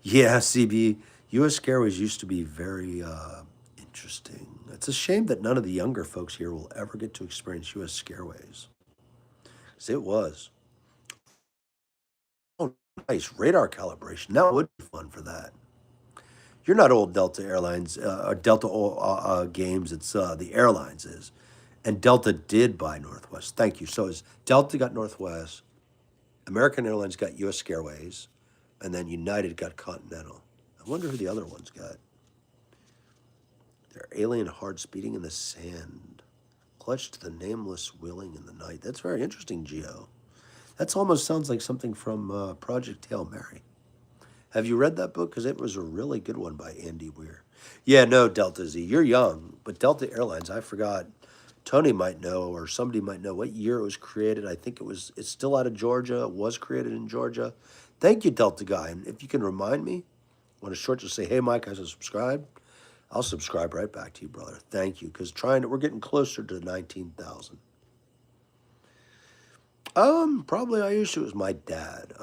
Yeah, CB. U.S. Scareways used to be very interesting. It's a shame that none of the younger folks here will ever get to experience U.S. Scareways. 'Cause it was. Oh, nice. Radar calibration. That would be fun for that. You're not old Delta Airlines or Delta Games. It's the airlines is. And Delta did buy Northwest. Thank you. So is Delta got Northwest, American Airlines got U.S. Scareways, and then United got Continental. I wonder who the other ones got. They're alien hard speeding in the sand. Clutch to the nameless willing in the night. That's very interesting, Geo. That's almost sounds like something from Project Hail Mary. Have you read that book? Because it was a really good one by Andy Weir. Yeah, no, Delta Z. You're young, but Delta Airlines, I forgot. Tony might know, or somebody might know what year it was created. I think it's still out of Georgia. It was created in Georgia. Thank you, Delta Guy. And if you can remind me, when it's short, just say, hey, Mike, I subscribed. I'll subscribe right back to you, brother. Thank you, because we're getting closer to 19,000. Probably I used to. It was my dad.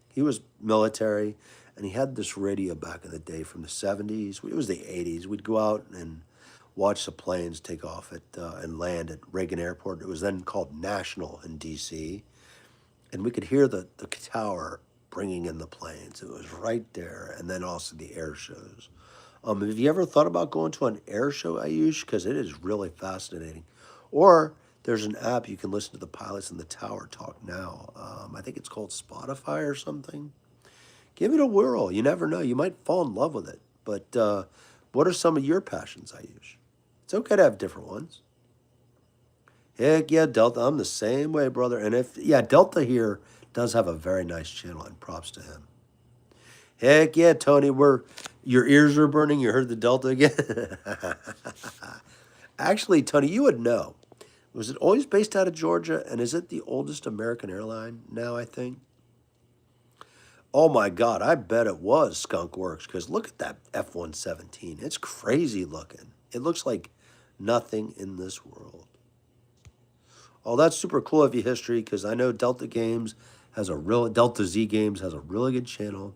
He was military, and he had this radio back in the day from the 70s. It was the 80s. We'd go out and watch the planes take off at and land at Reagan Airport. It was then called National in D.C., and we could hear the tower bringing in the planes. It was right there, and then also the air shows. Have you ever thought about going to an air show, Ayush? Because it is really fascinating. Or there's an app you can listen to the pilots in the tower talk now. I think it's called Spotify or something. Give it a whirl. You never know. You might fall in love with it. But what are some of your passions, Ayush? It's okay to have different ones. Heck yeah, Delta. I'm the same way, brother. And Delta here does have a very nice channel, and props to him. Heck yeah, Tony. Your ears are burning. You heard the Delta again. Actually, Tony, you would know. Was it always based out of Georgia? And is it the oldest American airline now, I think? Oh my God, I bet it was Skunk Works, because look at that F-117. It's crazy looking. It looks like nothing in this world. Oh, that's super cool of you, history, because I know Delta Z Games has a really good channel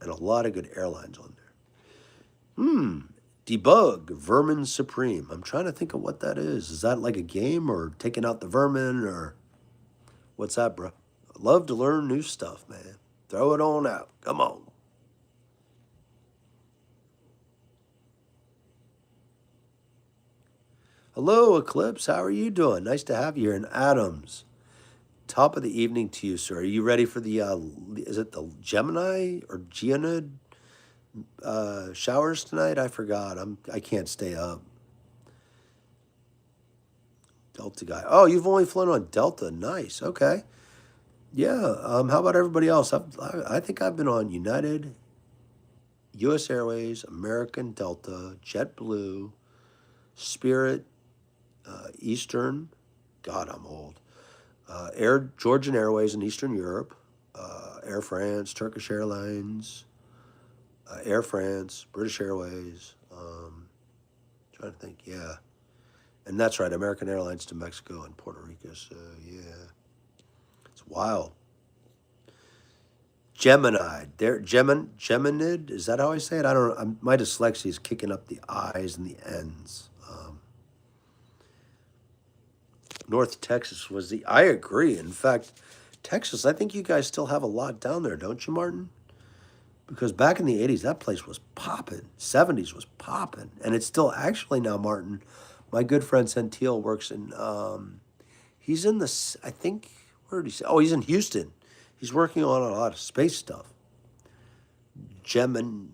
and a lot of good airlines on there. Debug, Vermin Supreme. I'm trying to think of what that is. Is that like a game or taking out the vermin or what's that, bro? I love to learn new stuff, man. Throw it on out. Come on. Hello, Eclipse. How are you doing? Nice to have you here in Adams. Top of the evening to you, sir. Are you ready for the, is it the Gemini or Geonid showers tonight? I forgot. I can't stay up. Delta guy. Oh, you've only flown on Delta. Nice. Okay. Yeah. How about everybody else? I think I've been on United, U.S. Airways, American, Delta, JetBlue, Spirit, Eastern. God, I'm old. Air Georgian Airways in Eastern Europe, Air France, Turkish Airlines, Air France, British Airways. Trying to think, yeah, and that's right, American Airlines to Mexico and Puerto Rico. So yeah, it's wild. Gemini, there, Geminid. Is that how I say it? I don't know. My dyslexia is kicking up the I's and the N's. North Texas was the. I agree. In fact, Texas. I think you guys still have a lot down there, don't you, Martin? Because back in the 80s, that place was popping. 70s was popping. And it's still actually now, Martin. My good friend Centil works in, he's in the, I think, where did he say? Oh, he's in Houston. He's working on a lot of space stuff. Geminids,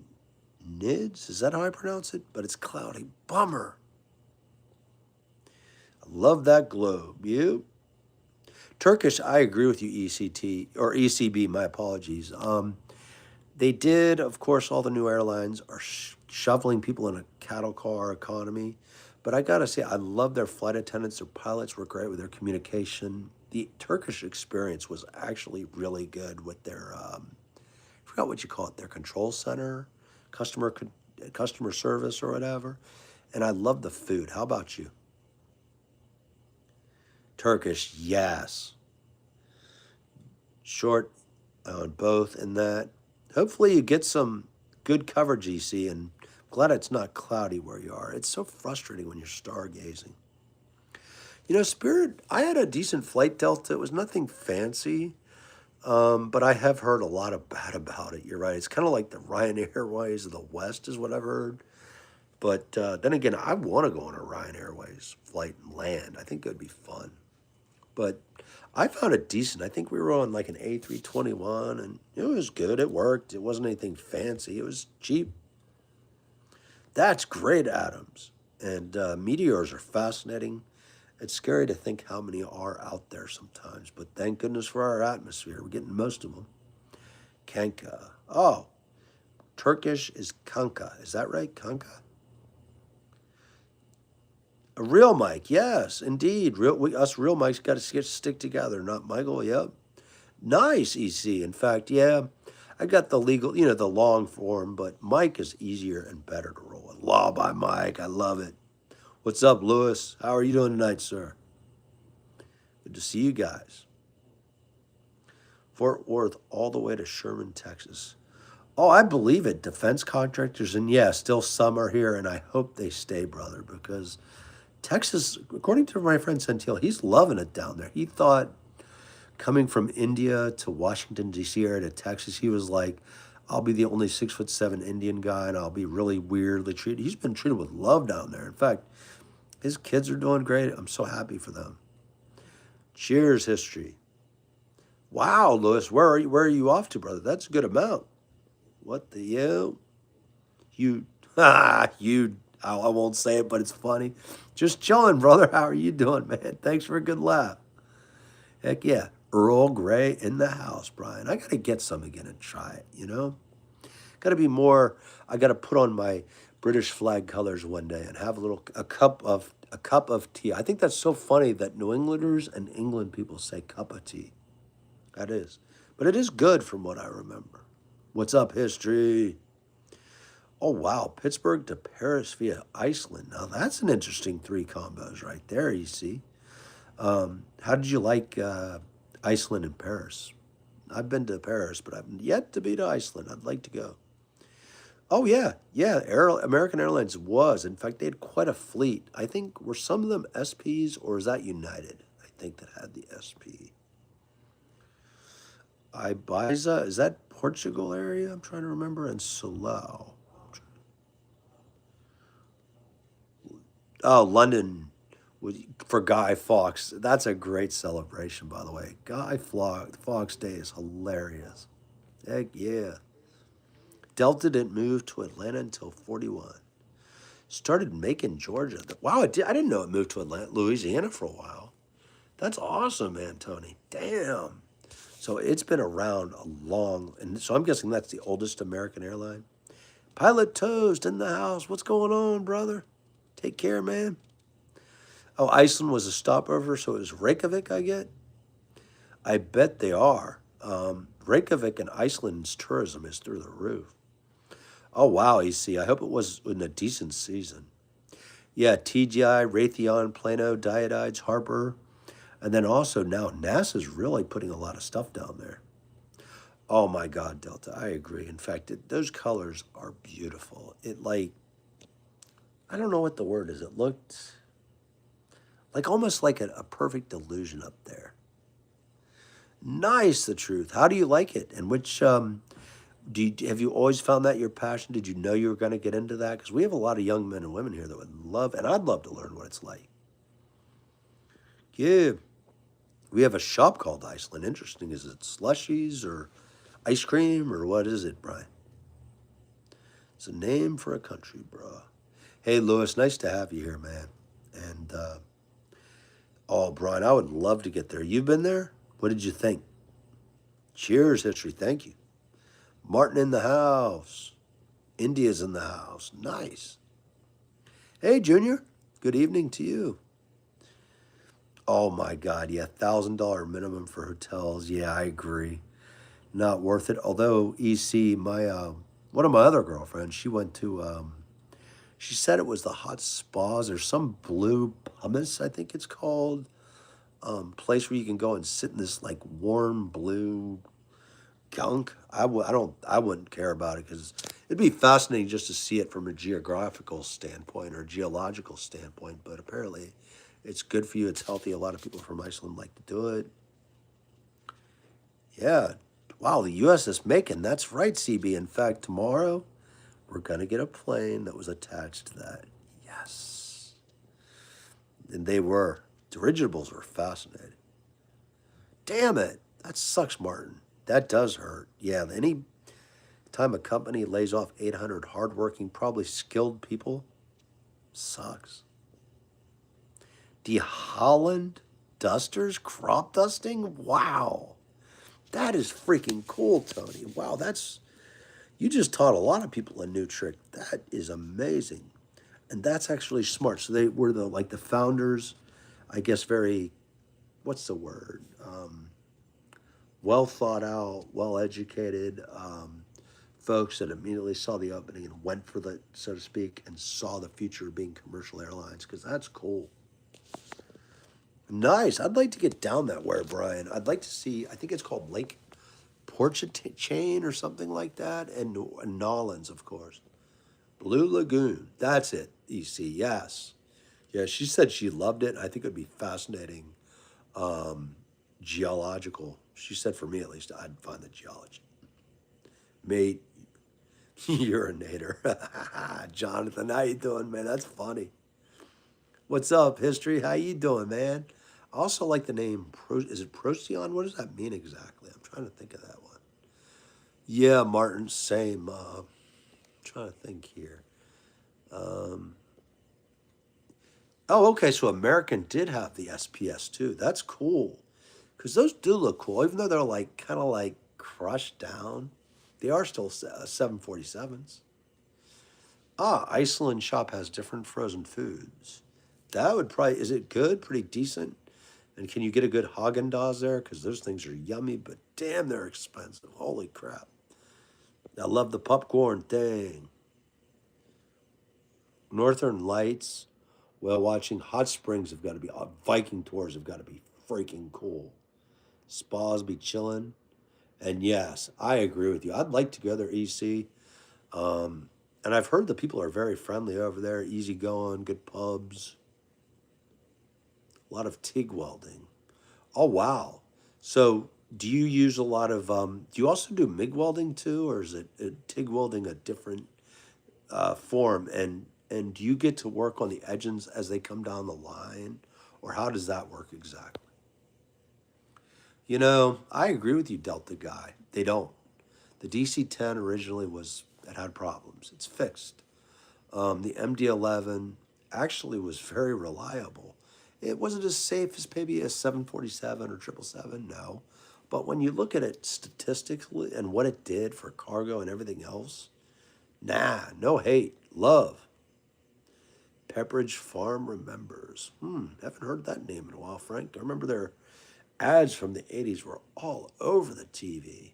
is that how I pronounce it? But it's cloudy. Bummer. I love that globe. You? Turkish, I agree with you, ECT, or ECB, my apologies. They did, of course, all the new airlines are shoveling people in a cattle car economy. But I got to say, I love their flight attendants. Their pilots were great with their communication. The Turkish experience was actually really good with their, I forgot what you call it, their control center, customer customer service or whatever. And I love the food. How about you? Turkish, yes. Short on both and that. Hopefully you get some good coverage, EC, and I'm glad it's not cloudy where you are. It's so frustrating when you're stargazing. You know, Spirit, I had a decent flight Delta. It was nothing fancy, but I have heard a lot of bad about it. You're right. It's kind of like the Ryanair Airways of the West is what I've heard. But then again, I want to go on a Ryanair Airways flight and land. I think it would be fun. But I found it decent. I think we were on like an A321, and it was good. It worked. It wasn't anything fancy. It was cheap. That's great, Adams. And meteors are fascinating. It's scary to think how many are out there sometimes, but thank goodness for our atmosphere. We're getting most of them. Kanka. Oh, Turkish is kanka. Is that right? Kanka? A real Mike, yes, indeed. Us real Mikes got to stick together, not Michael. Yep. Nice, EC. In fact, yeah, I got the legal, the long form, but Mike is easier and better to roll with. Law by Mike. I love it. What's up, Lewis? How are you doing tonight, sir? Good to see you guys. Fort Worth all the way to Sherman, Texas. Oh, I believe it. Defense contractors, and yeah, still some are here, and I hope they stay, brother, because Texas, according to my friend Centil, he's loving it down there. He thought coming from India to Washington, D.C. area to Texas, he was like, I'll be the only 6'7" Indian guy, and I'll be really weirdly treated. He's been treated with love down there. In fact, his kids are doing great. I'm so happy for them. Cheers, history. Wow, Lewis, where are you off to, brother? That's a good amount. What the hell? You, I won't say it, but it's funny. Just chilling, brother. How are you doing, man? Thanks for a good laugh. Heck yeah. Earl Grey in the house, Brian. I got to get some again and try it, Got to be more, I got to put on my British flag colors one day and have a cup of tea. I think that's so funny that New Englanders and England people say cup of tea. That is. But it is good from what I remember. What's up, history? Oh, wow. Pittsburgh to Paris via Iceland. Now, that's an interesting three combos right there, you see. How did you like Iceland and Paris? I've been to Paris, but I've yet to be to Iceland. I'd like to go. Oh, yeah. Yeah, American Airlines was. In fact, they had quite a fleet. I think, were some of them SPs, or is that United? I think that had the SP. Ibiza, is that Portugal area? I'm trying to remember. And Salau. Oh, London. For Guy Fawkes. That's a great celebration, by the way. Fawkes Day is hilarious. Heck yeah. Delta didn't move to Atlanta until 41. Started Macon, Georgia. Wow, I didn't know it moved to Atlanta, Louisiana for a while. That's awesome, man, Tony. Damn. So it's been around a long, and so I'm guessing that's the oldest American airline. Pilot Toast in the house. What's going on, brother? Take care, man. Oh, Iceland was a stopover, so it was Reykjavik, I get? I bet they are. Reykjavik and Iceland's tourism is through the roof. Oh, wow, EC. I hope it was in a decent season. Yeah, TGI, Raytheon, Plano, Diodides, Harper. And then also now NASA's really putting a lot of stuff down there. Oh my God, Delta, I agree. In fact, those colors are beautiful. I don't know what the word is. It looked like almost like a perfect illusion up there. Nice, the truth. How do you like it? And have you always found that your passion? Did you know you were going to get into that? Because we have a lot of young men and women here that would love, and I'd love to learn what it's like. Yeah. We have a shop called Iceland. Interesting. Is it slushies or ice cream or what is it, Brian? It's a name for a country, bro. Hey, Lewis, nice to have you here, man. And, oh, Brian, I would love to get there. You've been there? What did you think? Cheers, history. Thank you. Martin in the house. India's in the house. Nice. Hey, Junior. Good evening to you. Oh my God, yeah, $1,000 minimum for hotels. Yeah, I agree. Not worth it. Although EC, my one of my other girlfriends, she went to. She said it was the hot spas or some blue pumice, I think it's called. Place where you can go and sit in this like warm blue gunk. I wouldn't care about it because it'd be fascinating just to see it from a geographical standpoint or geological standpoint. But apparently, it's good for you. It's healthy. A lot of people from Iceland like to do it. Yeah. Wow, the USS Macon. That's right, CB. In fact, tomorrow we're gonna get a plane that was attached to that. Yes. And they were. Dirigibles were fascinating. Damn it. That sucks, Martin. That does hurt. Yeah, any time a company lays off 800 hardworking, probably skilled people, sucks. The Holland Dusters crop dusting? Wow. That is freaking cool, Tony. Wow, you just taught a lot of people a new trick. That is amazing. And that's actually smart. So they were the founders, I guess what's the word? Well thought out, well educated folks that immediately saw the opening and went for the, so to speak, and saw the future of being commercial airlines, because that's cool. Nice. I'd like to get down that way, Brian. I'd like to see, I think it's called Lake Pontchartrain or something like that, and Nolans, of course. Blue Lagoon. That's it, EC. Yes. Yeah, she said she loved it. I think it would be fascinating. Geological. She said for me, at least, I'd find the geology. Mate, urinator. Jonathan, how you doing, man? That's funny. What's up, history? How you doing, man? I also like the name, is it Procyon? What does that mean exactly? I'm trying to think of that one. Yeah, Martin, same. Trying to think here. Oh, okay, so American did have the SPS too. That's cool. Because those do look cool, even though they're like kind of like crushed down. They are still 747s. Ah, Iceland shop has different frozen foods. That would probably, is it good? Pretty decent? And can you get a good Haagen-Dazs there? Because those things are yummy, but damn, they're expensive. Holy crap. I love the popcorn thing. Northern Lights, well, watching hot springs have got to be, Viking tours have got to be freaking cool. Spas be chilling. And yes, I agree with you. I'd like to go there, EC. And I've heard the people are very friendly over there, easygoing, good pubs. A lot of TIG welding. Oh, wow. So do you use a lot of, do you also do MIG welding too? Or is it TIG welding a different form? And do you get to work on the edges as they come down the line? Or how does that work exactly? You know, I agree with you, Delta guy. They don't. The DC-10 originally it had problems. It's fixed. The MD-11 actually was very reliable. It wasn't as safe as maybe a 747 or 777, no. But when you look at it statistically and what it did for cargo and everything else, nah, no hate, love. Pepperidge Farm remembers. Haven't heard that name in a while, Frank. I remember their ads from the 80s were all over the TV.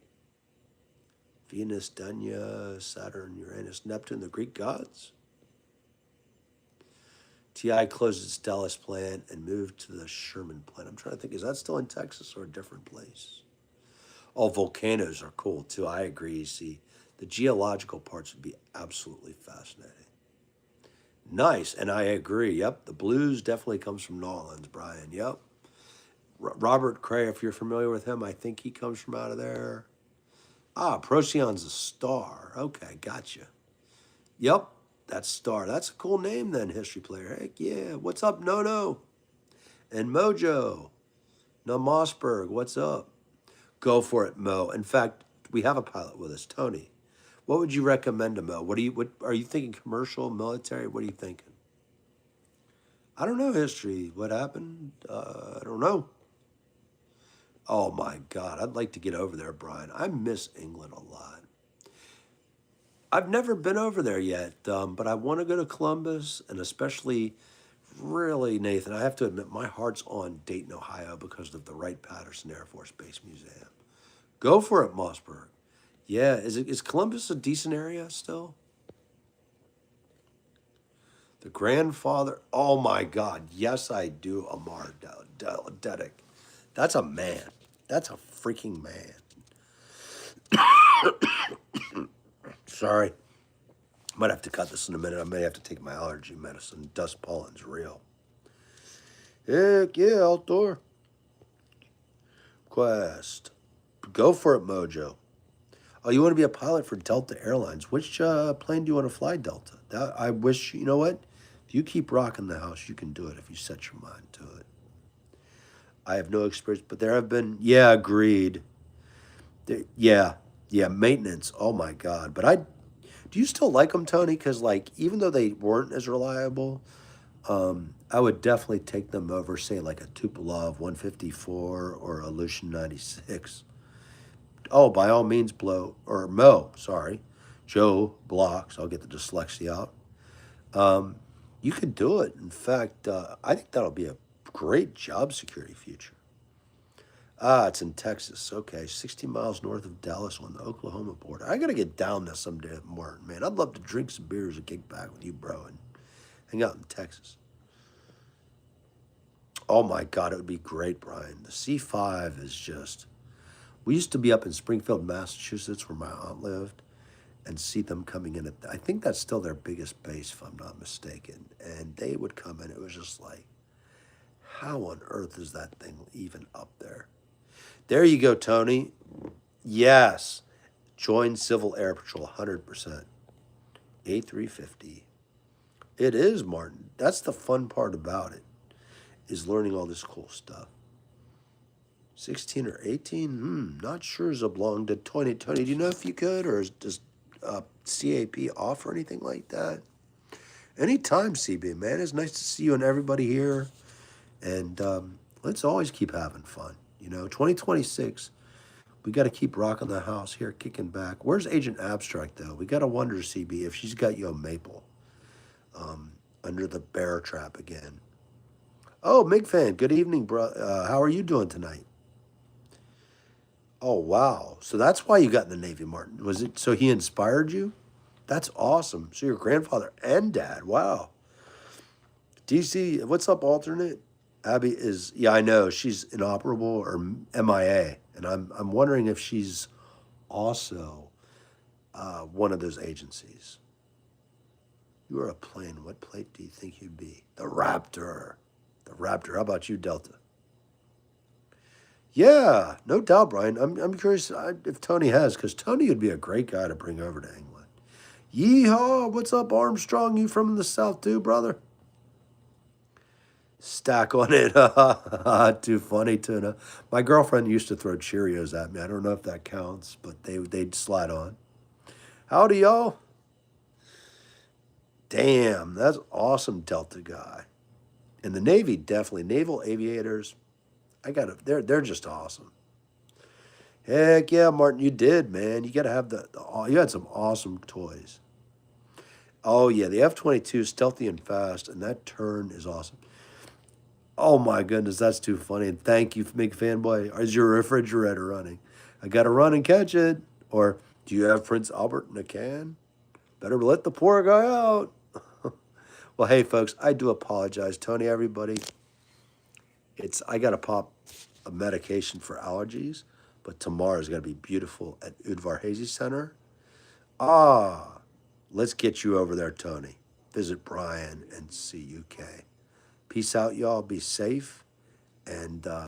Venus, Denia, Saturn, Uranus, Neptune, the Greek gods. TI closed its Dallas plant and moved to the Sherman plant. I'm trying to think, is that still in Texas or a different place? Oh, volcanoes are cool too. I agree. See, the geological parts would be absolutely fascinating. Nice, and I agree. Yep, the blues definitely comes from New Orleans, Brian. Yep. Robert Cray, if you're familiar with him, I think he comes from out of there. Ah, Procyon's a star. Okay, gotcha. Yep, that's Star. That's a cool name then, history player. Heck yeah. What's up, No? And Mojo. No Mossberg, what's up? Go for it, Mo. In fact, we have a pilot with us, Tony. What would you recommend to Mo? What are you thinking, commercial, military? What are you thinking? I don't know history. What happened? I don't know. Oh my God, I'd like to get over there, Brian. I miss England a lot. I've never been over there yet, but I want to go to Columbus, and especially, really, Nathan, I have to admit, my heart's on Dayton, Ohio because of the Wright-Patterson Air Force Base Museum. Go for it, Mossberg. Yeah, is Columbus a decent area still? The grandfather. Oh my God, yes, I do. Amar Dedick. That's a man. That's a freaking man. Sorry. Might have to cut this in a minute. I may have to take my allergy medicine. Dust pollen's real. Heck yeah, outdoor. Quest. Go for it, Mojo. Oh, you want to be a pilot for Delta Airlines. Which plane do you want to fly, Delta? I wish, you know what? If you keep rocking the house, you can do it if you set your mind to it. I have no experience, but there have been, yeah, agreed. Yeah, maintenance. Oh my God. But do you still like them, Tony? Because, like, even though they weren't as reliable, I would definitely take them over, say, like a Tupolev 154 or a Lucian 96. Oh, by all means, Mo, sorry. Joe Blocks, I'll get the dyslexia out. You could do it. In fact, I think that'll be a great job security future. Ah, it's in Texas. Okay, 60 miles north of Dallas on the Oklahoma border. I got to get down there someday, Martin, man. I'd love to drink some beers and kick back with you, bro, and hang out in Texas. Oh my God, it would be great, Brian. The C5 is just. We used to be up in Springfield, Massachusetts, where my aunt lived, and see them coming in. I think that's still their biggest base, if I'm not mistaken. And they would come in. It was just like, how on earth is that thing even up there? There you go, Tony. Yes. Join Civil Air Patrol 100%. A350. It is, Martin. That's the fun part about it, is learning all this cool stuff. 16 or 18? Not sure, Zablong. Did Tony, do you know if you could, or does CAP offer anything like that? Anytime, CB, man. It's nice to see you and everybody here. And let's always keep having fun. 2026, we got to keep rocking the house here, kicking back. Where's Agent Abstract, though? We got to wonder, CB, if she's got you a maple under the bear trap again. Oh, Mig fan, good evening, bro. How are you doing tonight? Oh, wow. So that's why you got in the Navy, Martin. Was it so he inspired you? That's awesome. So your grandfather and dad. Wow. DC, what's up, alternate? Abby is, yeah, I know. She's inoperable or MIA. And I'm wondering if she's also one of those agencies. You are a plane. What plate do you think you'd be? The Raptor. The Raptor. How about you, Delta? Yeah, no doubt, Brian. I'm curious if Tony has, because Tony would be a great guy to bring over to England. Yeehaw! What's up, Armstrong? You from the South too, brother? Stack on it. Too funny, Tuna. My girlfriend used to throw Cheerios at me. I don't know if that counts, but they'd slide on. Howdy, y'all. Damn, that's awesome, Delta guy. And the Navy, definitely. Naval aviators, I got it. They're just awesome. Heck yeah, Martin, you did, man. You got to have you had some awesome toys. Oh yeah, the F-22 stealthy and fast, and that turn is awesome. Oh my goodness, that's too funny. And thank you, big fanboy. Is your refrigerator running? I gotta run and catch it. Or do you have Prince Albert in a can? Better let the poor guy out. Well, hey folks, I do apologize, Tony. Everybody, I gotta pop a medication for allergies, but tomorrow's gonna be beautiful at Udvar Hazy Center. Ah, let's get you over there, Tony. Visit Brian and see UK. Peace out, y'all. Be safe and.